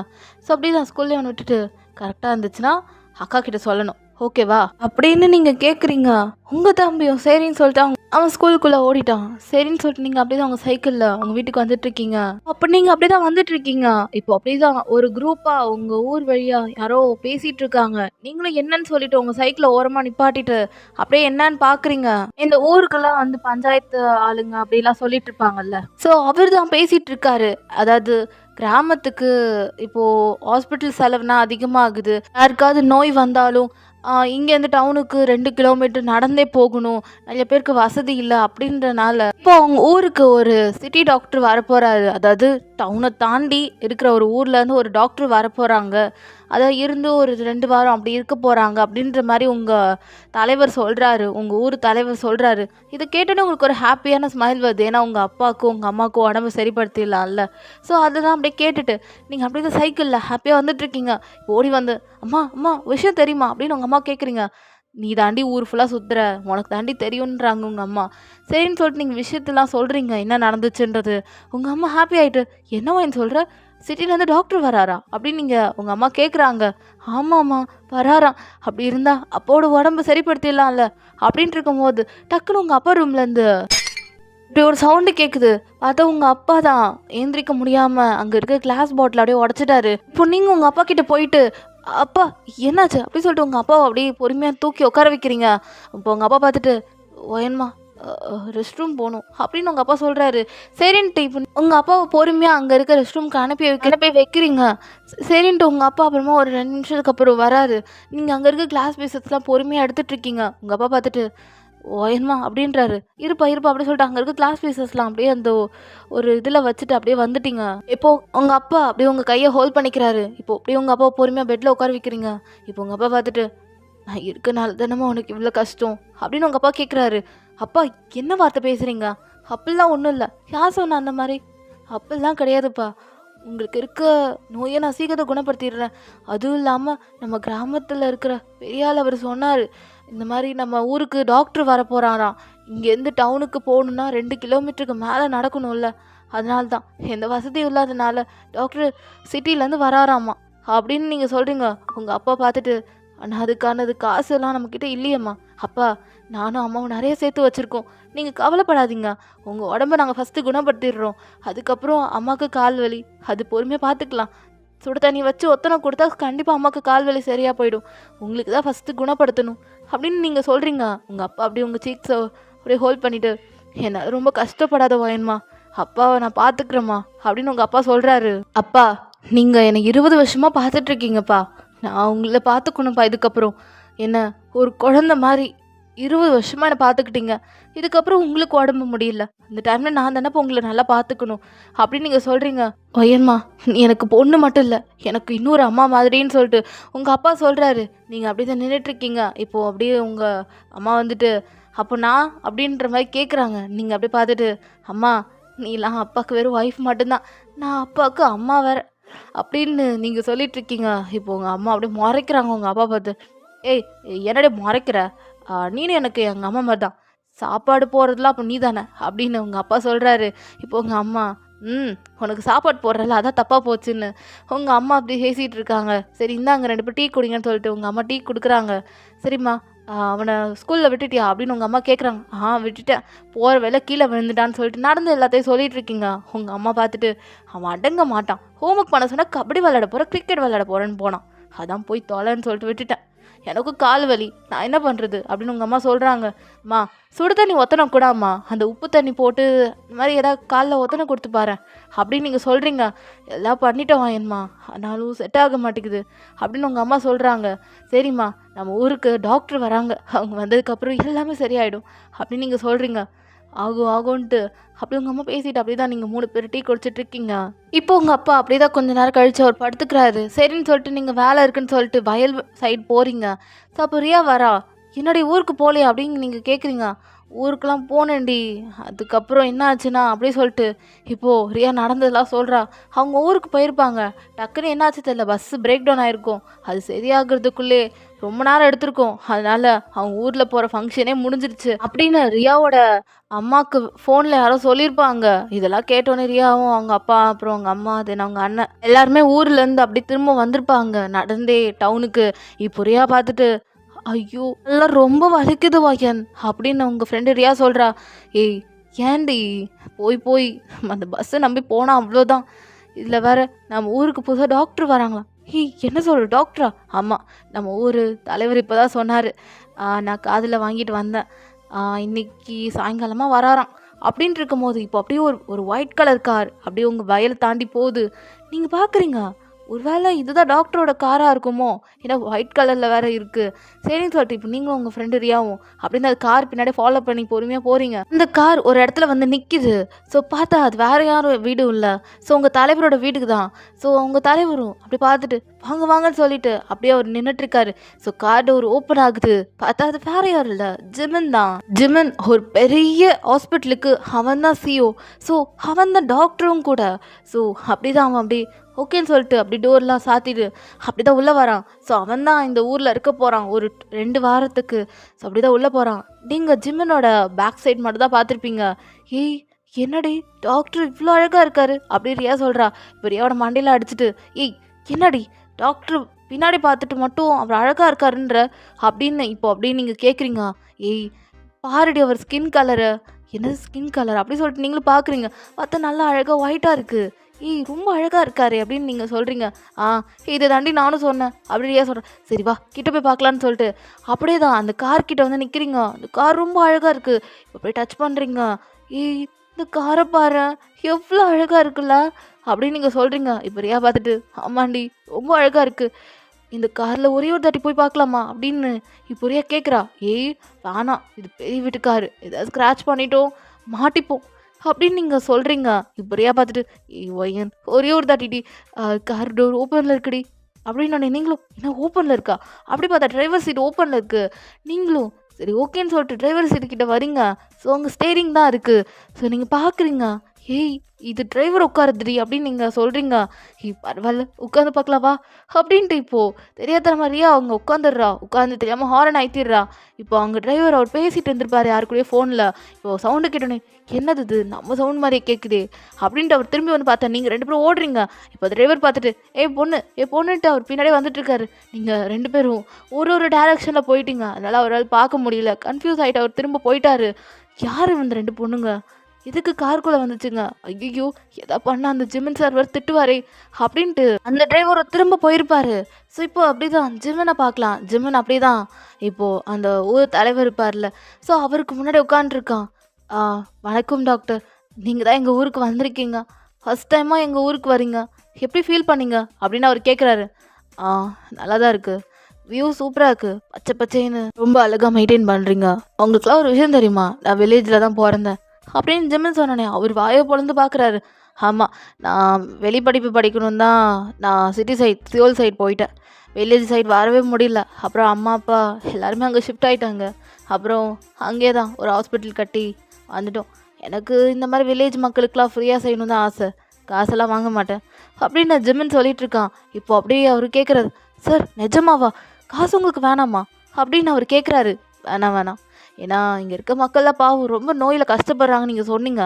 ஸோ அப்படியே தான் ஸ்கூல்லேயே அவனை விட்டுட்டு கரெக்டாக இருந்துச்சுன்னா அக்கா கிட்ட சொல்லணும், ஓகேவா அப்படின்னு நீங்கள் கேட்குறீங்க. உங்கள் தம்பியும் சரின்னு சொல்லிட்டு அவன் ஸ்கூலுக்குள்ளே ஓடிட்டான். சரின்னு சொல்லிட்டு நீங்கள் அப்படியே தான் அவங்க சைக்கிளில் அவங்க வீட்டுக்கு வந்துட்டுருக்கீங்க. அப்போ நீங்கள் அப்படியே தான் வந்துட்டுருக்கீங்க. இப்போ அப்படியே தான் ஒரு குரூப்பாக உங்கள் ஊர் வழியாக யாரோ பேசிகிட்டு இருக்காங்க. நீங்களும் என்னன்னு சொல்லிட்டு உங்கள் சைக்கிளை ஓரமாக நிப்பாட்டிட்டு அப்படியே என்னன்னு பார்க்குறீங்க. இந்த ஊருக்கெல்லாம் வந்து பஞ்சாயத்து ஆளுங்க அப்படிலாம் சொல்லிட்டு இருப்பாங்கல்ல, ஸோ அவர் தான் பேசிகிட்டு இருக்காரு. அதாவது கிராமத்துக்கு இப்போது ஹாஸ்பிட்டல் செலவுனா அதிகமாகுது, யாருக்காவது நோய் வந்தாலும் இங்கேருந்து டவுனுக்கு 2 கிலோமீட்டர் நடந்தே போகணும், நிறைய பேருக்கு வசதி இல்லை அப்படின்றனால இப்போ அவங்க ஊருக்கு ஒரு சிட்டி டாக்டர் வரப்போகிறாரு. அதாவது டவுனை தாண்டி இருக்கிற ஒரு ஊர்லேருந்து ஒரு டாக்டர் வரப்போகிறாங்க, அதான் இருந்து ஒரு 2 வாரம் அப்படி இருக்க போகிறாங்க அப்படின்ற மாதிரி உங்கள் தலைவர் சொல்கிறாரு, உங்கள் ஊர் தலைவர் சொல்கிறாரு. இதை கேட்டோன்னே உங்களுக்கு ஒரு ஹாப்பியான ஸ்மைல் வருது. ஏன்னா உங்கள் அப்பாவுக்கும் உங்கள் அம்மாவுக்கும் உடம்பு சரிப்படுத்திடலாம்ல. ஸோ அதெல்லாம் அப்படியே கேட்டுட்டு நீங்கள் அப்படியே தான் சைக்கிளில் ஹாப்பியாக வந்துட்டுருக்கீங்க. ஓடி வந்து அம்மா விஷயம் தெரியுமா அப்படின்னு உங்கள் அம்மா கேட்குறீங்க. நீ தாண்டி ஊர் ஃபுல்லாக சுற்றுற, உனக்கு தாண்டி தெரியுன்றாங்க உங்கள் அம்மா. சரின்னு சொல்லிட்டு நீங்கள் விஷயத்தெல்லாம் சொல்கிறீங்க என்ன நடந்துச்சுன்றது. உங்கள் அம்மா ஹாப்பி ஆகிட்டு என்னவா என்ன சொல்கிற, சிட்டிலேருந்து டாக்டர் வராரா அப்படின்னு நீங்கள் உங்கள் அம்மா கேட்குறாங்க. ஆமாம்மா வராராம். அப்படி இருந்தா அப்பாவோட உடம்பு சரிப்படுத்திடலாம்ல அப்படின்ட்டு இருக்கும்போது டக்குன்னு உங்கள் அப்பா ரூம்லேருந்து இப்படி ஒரு சவுண்டு கேட்குது. பார்த்தா உங்கள் அப்பா தான் ஏந்திரிக்க முடியாமல் அங்கே இருக்க கிளாஸ் பாட்டில் அப்படியே உடச்சிட்டாரு. இப்போ நீங்கள் உங்கள் அப்பா கிட்ட போயிட்டு அப்பா என்னாச்சு அப்படி சொல்லிட்டு உங்கள் அப்பாவை அப்படியே பொறுமையாக தூக்கி உட்கார வைக்கிறீங்க. இப்போ உங்கள் அப்பா பார்த்துட்டு ஓயன்மா ரெஸ்ட் ரூம் போகணும் அப்படின்னு உங்கள் அப்பா சொல்கிறாரு. சரின்ட்டு இப்போ உங்கள் அப்பாவை பொறுமையாக அங்கே இருக்க ரெஸ்ட் ரூம்க்கு அனுப்பி வைக்கிறீங்க. சரின்ட்டு உங்கள் அப்பா அப்புறமா ஒரு 2 நிமிஷத்துக்கு அப்புறம் வராரு. நீங்கள் அங்கே இருக்க கிளாஸ் பீசஸ்லாம் பொறுமையாக எடுத்துகிட்டு இருக்கீங்க. உங்கள் அப்பா பார்த்துட்டு ஓயன்மா அப்படின்றாரு. இருப்பா அப்படி சொல்லிட்டு அங்கே இருக்க கிளாஸ் பீசஸ்லாம் அப்படியே அந்த ஒரு இதில் வச்சுட்டு அப்படியே வந்துட்டீங்க. இப்போ உங்கள் அப்பா அப்படியே உங்கள் கையை ஹோல்ட் பண்ணிக்கிறாரு. இப்போ அப்படியே உங்கள் அப்பாவை பொறுமையாக பெட்டில் உட்கார வைக்கிறீங்க. இப்போ உங்கள் அப்பா பார்த்துட்டு நான் இருக்கனால தானம்மா உனக்கு இவ்வளோ கஷ்டம் அப்படின்னு உங்கள் அப்பா கேட்குறாரு. அப்பா என்ன வார்த்தை பேசுகிறீங்க? அப்படிலாம் ஒன்றும் இல்லை. யார் சொன்ன அந்த மாதிரி? அப்படிலாம் கிடையாதுப்பா. உங்களுக்கு இருக்க நோயை நான் சீக்கிரத்தை குணப்படுத்திடுறேன். அதுவும் இல்லாமல் நம்ம கிராமத்தில் இருக்கிற பெரியாள் அவர் சொன்னார், இந்த மாதிரி நம்ம ஊருக்கு டாக்டர் வர போகிறாராம். இங்கேருந்து டவுனுக்கு போகணுன்னா 2 கிலோமீட்டருக்கு மேலே நடக்கணும்ல, அதனால தான் எந்த வசதியும் இல்லாதனால டாக்டர் சிட்டிலேருந்து வராராம்மா அப்படின்னு நீங்கள் சொல்கிறீங்க. உங்கள் அப்பா பார்த்துட்டு ஆனால் அதுக்கானது காசுலாம் நம்மக்கிட்ட இல்லையம்மா. அப்பா நானும் அம்மாவும் நிறைய சேர்த்து வச்சுருக்கோம். நீங்கள் கவலைப்படாதீங்க. உங்கள் உடம்ப நாங்கள் ஃபஸ்ட்டு குணப்படுத்திடுறோம். அதுக்கப்புறம் அம்மாவுக்கு கால் வலி அது பொறுமையாக பார்த்துக்கலாம். சுடு தண்ணி வச்சு ஒத்தனை கொடுத்தா கண்டிப்பாக அம்மாவுக்கு கால் வலி சரியாக போயிடும். உங்களுக்கு தான் ஃபஸ்ட்டு குணப்படுத்தணும் அப்படின்னு நீங்கள் சொல்கிறீங்க. உங்கள் அப்பா அப்படியே உங்கள் சீக்ஸை அப்படியே ஹோல்ட் பண்ணிவிட்டு என்னால் ரொம்ப கஷ்டப்படாத வாயன்மா, அப்பாவை நான் பார்த்துக்குறேம்மா அப்படின்னு உங்கள் அப்பா சொல்கிறாரு. அப்பா நீங்கள் என்னை 20 வருஷமாக பார்த்துட்ருக்கீங்கப்பா. நான் உங்களை பார்த்துக்கணும்ப்பா. இதுக்கப்புறம் என்ன ஒரு குழந்த மாதிரி 20 வருஷமாக என்னை பார்த்துக்கிட்டீங்க. இதுக்கப்புறம் உங்களுக்கு உடம்பு முடியல, இந்த டைமில் நான் தானே உங்களை நல்லா பார்த்துக்கணும் அப்படின்னு நீங்கள் சொல்கிறீங்க. ஒய்யன்மா நீ எனக்கு பொண்ணு மட்டும் இல்லை, எனக்கு இன்னொரு அம்மா மாதிரின்னு சொல்லிட்டு உங்கள் அப்பா சொல்கிறாரு. நீங்கள் அப்படி தான் நின்றுட்டுருக்கீங்க. இப்போது அப்படியே உங்கள் அம்மா வந்துட்டு அப்போ நான் அப்படின்ற மாதிரி கேட்குறாங்க. நீங்கள் அப்படியே பார்த்துட்டு அம்மா நீலாம் அப்பாவுக்கு வெறும் ஒய்ஃப் மட்டும்தான், நான் அப்பாவுக்கு அம்மா வேறு அப்படின்னு நீங்கள் சொல்லிகிட்ருக்கீங்க. இப்போ உங்கள் அம்மா அப்படியே முறைக்கிறாங்க உங்கள் அப்பா பார்த்து. ஏய் என்னடே முறைக்கிற? நீனும் எனக்கு எங்கள் அம்மா மாதிரி தான், சாப்பாடு போடுறதுலாம் அப்போ நீ தானே அப்படின்னு உங்கள் அப்பா சொல்கிறாரு. இப்போ உங்கள் அம்மா உனக்கு சாப்பாடு போடுறல அதான் தப்பாக போச்சுன்னு உங்கள் அம்மா அப்படி பேசிகிட்டு இருக்காங்க. சரி இந்தாங்க 2 பேர் டீ குடிங்கன்னு சொல்லிட்டு உங்கள் அம்மா டீ கொடுக்குறாங்க. சரிம்மா அவனை ஸ்கூலில் விட்டுட்டியா அப்படின்னு உங்கள் அம்மா கேட்குறாங்க. விட்டுட்டேன், போகிற வேலை கீழே விழுந்துட்டான்னு சொல்லிட்டு நடந்து எல்லாத்தையும் சொல்லிட்டு இருக்கீங்க. உங்கள் அம்மா பார்த்துட்டு அவன் அடங்க மாட்டான், ஹோம்ஒர்க் பண்ண சொன்னால் கபடி விளையாட போகிறேன் கிரிக்கெட் விளையாட போகிறேன்னு போனான், அதான் போய் தொலைன்னு சொல்லிட்டு விட்டுட்டேன். எனக்கும் கால் வலி, நான் என்ன பண்ணுறது அப்படின்னு உங்கள் அம்மா சொல்கிறாங்க. அம்மா சுடு தண்ணி ஒத்தனை கூடாம்மா, அந்த உப்பு தண்ணி போட்டு இந்த மாதிரி ஏதாவது காலில் ஒத்தனை கொடுத்து பாரு அப்படின்னு நீங்கள் சொல்கிறீங்க. எல்லாம் பண்ணிட்டோம் வாயன்மா, ஆனாலும் செட் ஆக மாட்டேங்குது அப்படின்னு உங்கள் அம்மா சொல்கிறாங்க. சரிம்மா நம்ம ஊருக்கு டாக்டர் வராங்க, அவங்க வந்ததுக்கப்புறம் எல்லாமே சரியாயிடும் அப்படின்னு நீங்கள் சொல்கிறீங்க. ஆகும்ன்ட்டு அப்படி உங்கள் அம்மா பேசிட்டு அப்படி தான் நீங்கள் 3 பேர் டீ குடிச்சிட்ருக்கீங்க. இப்போ உங்கள் அப்பா அப்படி தான் கொஞ்ச நேரம் கழித்து அவர் படுத்துக்கிறாரு. சரின்னு சொல்லிட்டு நீங்கள் வேலை இருக்குன்னு சொல்லிட்டு வயல் சைடு போகிறீங்க. ஸோ அப்போ ரியா வரா. என்னடி ஊருக்கு போகலையா அப்படின்னு நீங்கள் கேட்குறீங்க. ஊருக்கெலாம் போனேன்டி, அதுக்கப்புறம் என்ன ஆச்சுன்னா அப்படி சொல்லிட்டு இப்போது ரியா நடந்ததெல்லாம் சொல்கிறா. அவங்க ஊருக்கு போயிருப்பாங்க, டக்குன்னு என்னாச்சு தெரியல, பஸ்ஸு பிரேக் டவுன் ஆகிருக்கும், அது சரியாகிறதுக்குள்ளே ரொம்ப நேரம் எடுத்திருக்கோம், அதனால் அவங்க ஊரில் போகிற ஃபங்க்ஷனே முடிஞ்சிருச்சு அப்படின்னு ரியாவோட அம்மாவுக்கு ஃபோனில் யாரோ சொல்லியிருப்பாங்க. இதெல்லாம் கேட்டோன்னே ரியாவும் அவங்க அப்பா அப்புறம் அவங்க அம்மா தென் அவங்க அண்ணன் எல்லாருமே ஊர்லேருந்து அப்படி திரும்ப வந்திருப்பாங்க நடந்தே டவுனுக்கு. இப்போ ரியா பார்த்துட்டு ஐயோ எல்லாம் ரொம்ப வலிக்குது வாயன் அப்படின்னு உங்கள் ஃப்ரெண்டு ரியா சொல்கிறா. ஏய் ஏன்டி போய் அந்த பஸ்ஸை நம்பி போனால் அவ்வளோதான், இதில் வேற நம்ம ஊருக்கு புதுசாக டாக்டர் வராங்களா? ஏய் என்ன சொல்கிற டாக்டரா? ஆமாம் நம்ம ஊர் தலைவர் இப்போ தான் சொன்னார், நான் காதில் வாங்கிட்டு வந்தேன், இன்னைக்கு சாயங்காலமாக வராராம் அப்படின்ட்டு இருக்கும்போது இப்போ அப்படியே ஒரு ஒயிட் கலர் கார் அப்படியே உங்கள் வயலை தாண்டி போகுது. நீங்கள் பார்க்குறீங்க, ஒருவேளை இதுதான் டாக்டரோட காராக இருக்குமோ, ஏன்னா ஒயிட் கலரில் வேறு இருக்குது. சரின்னு சொல்லிட்டு இப்போ நீங்களும் உங்கள் ஃப்ரெண்டு ரியாவும் அப்படின்னு அது கார் பின்னாடி ஃபாலோ பண்ணி பொறுமையாக போகிறீங்க. அந்த கார் ஒரு இடத்துல வந்து நிற்கிது. ஸோ பார்த்தா அது வேறு யாரும் வீடும் இல்லை, ஸோ உங்கள் தலைவரோட வீட்டுக்கு தான். ஸோ உங்கள் தலைவரும் அப்படி பார்த்துட்டு வாங்கன்னு சொல்லிட்டு அப்படியே அவர் நின்றுட்டுருக்காரு. ஸோ கார் டோர் ஓப்பன் ஆகுது. பார்த்தா அது வேறு யாரும் இல்லை, ஜிமன் தான். ஜிமன் ஒரு பெரிய ஹாஸ்பிட்டலுக்கு அவன் தான் சிஓ, ஸோ அவன் தான் டாக்டரும் கூட. ஸோ அப்படி தான் அவன் அப்படி ஓகேன்னு சொல்லிட்டு அப்படி டோர்லாம் சாத்திட்டு அப்படி தான் உள்ளே வரான். ஸோ அவன் தான் இந்த ஊரில் இருக்க போகிறான் ஒரு 2 வாரத்துக்கு. ஸோ அப்படி தான் உள்ளே போகிறான். நீங்கள் ஜிம்மனோட பேக் சைட் மட்டும் தான் பார்த்துருப்பீங்க. ஏய் என்னடி டாக்டர் இவ்வளோ அழகாக இருக்காரு அப்படி ரியா சொல்கிறா. இப்போ ரியாவோட மண்டையில் அடிச்சிட்டு, ஏய் என்னடி டாக்டர் பின்னாடி பார்த்துட்டு மட்டும் அவர் அழகாக இருக்காருன்ற அப்படின்னு இப்போ அப்படின்னு நீங்கள் கேட்குறீங்க. ஏய் பாருடி அவர் ஸ்கின் கலரு. என்னது ஸ்கின் கலர் அப்படி சொல்லிட்டு நீங்களும் பார்க்குறீங்க. பார்த்தா நல்லா அழகாக ஒயிட்டாக இருக்குது. ஏய் ரொம்ப அழகாக இருக்காரு அப்படின்னு நீங்கள் சொல்கிறீங்க. ஆ இதை தாண்டி நானும் சொன்னேன் அப்படின்னு ஏன் சொல்கிறேன். சரி வா கிட்ட போய் பார்க்கலான்னு சொல்லிட்டு அப்படியே தான் அந்த கார் கிட்ட வந்து நிற்கிறீங்க. அந்த கார் ரொம்ப அழகாக இருக்குது. இப்போ போய் டச் பண்ணுறீங்க. ஏய் இந்த காரை பாரு எவ்வளோ அழகாக இருக்குல்ல அப்படின்னு நீங்கள் சொல்கிறீங்க. இப்போ ரியா பார்த்துட்டு ஆமாண்டி ரொம்ப அழகாக இருக்குது. இந்த காரில் ஒரே ஒரு தாட்டி போய் பார்க்கலாமா அப்படின்னு இப்போ ரியா கேட்குறா. ஏய் வேணாம் இது பெரிய வீட்டுக்காரு ஏதாவது ஸ்க்ராட்ச் பண்ணிட்டோம் மாட்டிப்போம் அப்படின்னு நீங்கள் சொல்கிறீங்க. இப்போ ரியா பார்த்துட்டு ஏய் ஒய்யன் ஒரே ஒரு தாட்டிடி கார் டோர் ஓப்பனில் இருக்குடி அப்படின்னு நீங்களும் என்ன ஓப்பனில் இருக்கா அப்படி பார்த்தா டிரைவர் சீட் ஓப்பனில் இருக்குது. நீங்களும் சரி ஓகேன்னு சொல்லிட்டு டிரைவர் சீட்டு கிட்ட வரீங்க. ஸோ அங்கே ஸ்டேரிங் தான் இருக்குது. ஸோ நீங்கள் பார்க்குறீங்க. ஏய் இது டிரைவர் உட்காருதுடி அப்படின்னு நீங்கள் சொல்கிறீங்க. பரவாயில்ல உட்காந்து பார்க்கலாவா அப்படின்ட்டு இப்போது தெரியாத மாதிரியா அவங்க உட்காந்துடுறா. உட்காந்து தெரியாமல் ஹாரன் ஆயித்திடுறா. இப்போ அவங்க டிரைவர் அவர் பேசிகிட்டு இருந்திருப்பாரு யாரு கூடயோ ஃபோனில். இப்போ சவுண்டு கேட்டோன்னே என்னது இது நம்ம சவுண்ட் மாதிரியே கேட்குதே அப்படின்ட்டு அவர் திரும்பி வந்து பார்த்தா நீங்கள் 2 பேரும் ஓடுறீங்க. இப்போ டிரைவர் பார்த்துட்டு ஏ பொண்ணுன்ட்டு அவர் பின்னாடியே வந்துட்டுருக்காரு. நீங்கள் 2 பேரும் ஒரு டேரக்ஷனில் போயிட்டீங்க. அதனால் அவரால் பார்க்க முடியல. கன்ஃபியூஸ் ஆகிட்டு அவர் திரும்ப போயிட்டாரு. யார் இந்த 2 பொண்ணுங்க எதுக்கு காருக்குள்ளே வந்துச்சுங்க? ஐயோ எதா பண்ண அந்த ஜிமின் சர்வர் திட்டுவாரே அப்படின்ட்டு அந்த டிரைவரை திரும்ப போயிருப்பாரு. ஸோ இப்போ அப்படிதான் ஜிமினை பார்க்கலாம். ஜிமின் அப்படிதான் இப்போது அந்த ஊர் தலைவர் இருப்பார்ல. ஸோ அவருக்கு முன்னாடி உட்காந்துருக்கான். வணக்கம் டாக்டர், நீங்கள் தான் எங்கள் ஊருக்கு வந்திருக்கீங்க. ஃபஸ்ட் டைமாக எங்கள் ஊருக்கு வரீங்க. எப்படி ஃபீல் பண்ணீங்க அப்படின்னு அவர் கேட்குறாரு. நல்லா தான் இருக்குது. வியூ சூப்பராக இருக்குது. பச்சை பச்சைன்னு ரொம்ப அழகாக மெயின்டைன் பண்ணுறீங்க. உங்களுக்குலாம் ஒரு விஷயம் தெரியுமா? நான் வில்லேஜில் தான் பிறந்தேன் அப்படின்னு ஜிமின் சொன்னோன்னே அவர் வாயை பொழந்து பார்க்குறாரு. ஆமாம் நான் வெளிப்படிப்பு படிக்கணும் தான் நான் சிட்டி சைட் சியோல் சைட் போயிட்டேன். வில்லேஜ் சைட் வரவே முடியல. அப்புறம் அம்மா அப்பா எல்லாருமே அங்கே ஷிஃப்ட் ஆகிட்டாங்க. அப்புறம் அங்கே தான் ஒரு ஹாஸ்பிட்டல் கட்டி வந்துட்டோம். எனக்கு இந்த மாதிரி வில்லேஜ் மக்களுக்கெலாம் ஃப்ரீயாக செய்யணும் தான் ஆசை. காசெல்லாம் வாங்க மாட்டேன் அப்படின்னு ஜிமின் சொல்லிட்டு இருக்கான். இப்போ அப்படியே அவர் கேட்குறாரு. சார் நிஜமாவா காசு உங்களுக்கு வேணாமா அப்படின்னு அவர் கேட்குறாரு. வேணாம் ஏன்னா இங்கே இருக்க மக்கள்லாம் பாவம் ரொம்ப நோயில் கஷ்டப்படுறாங்க நீங்கள் சொன்னீங்க.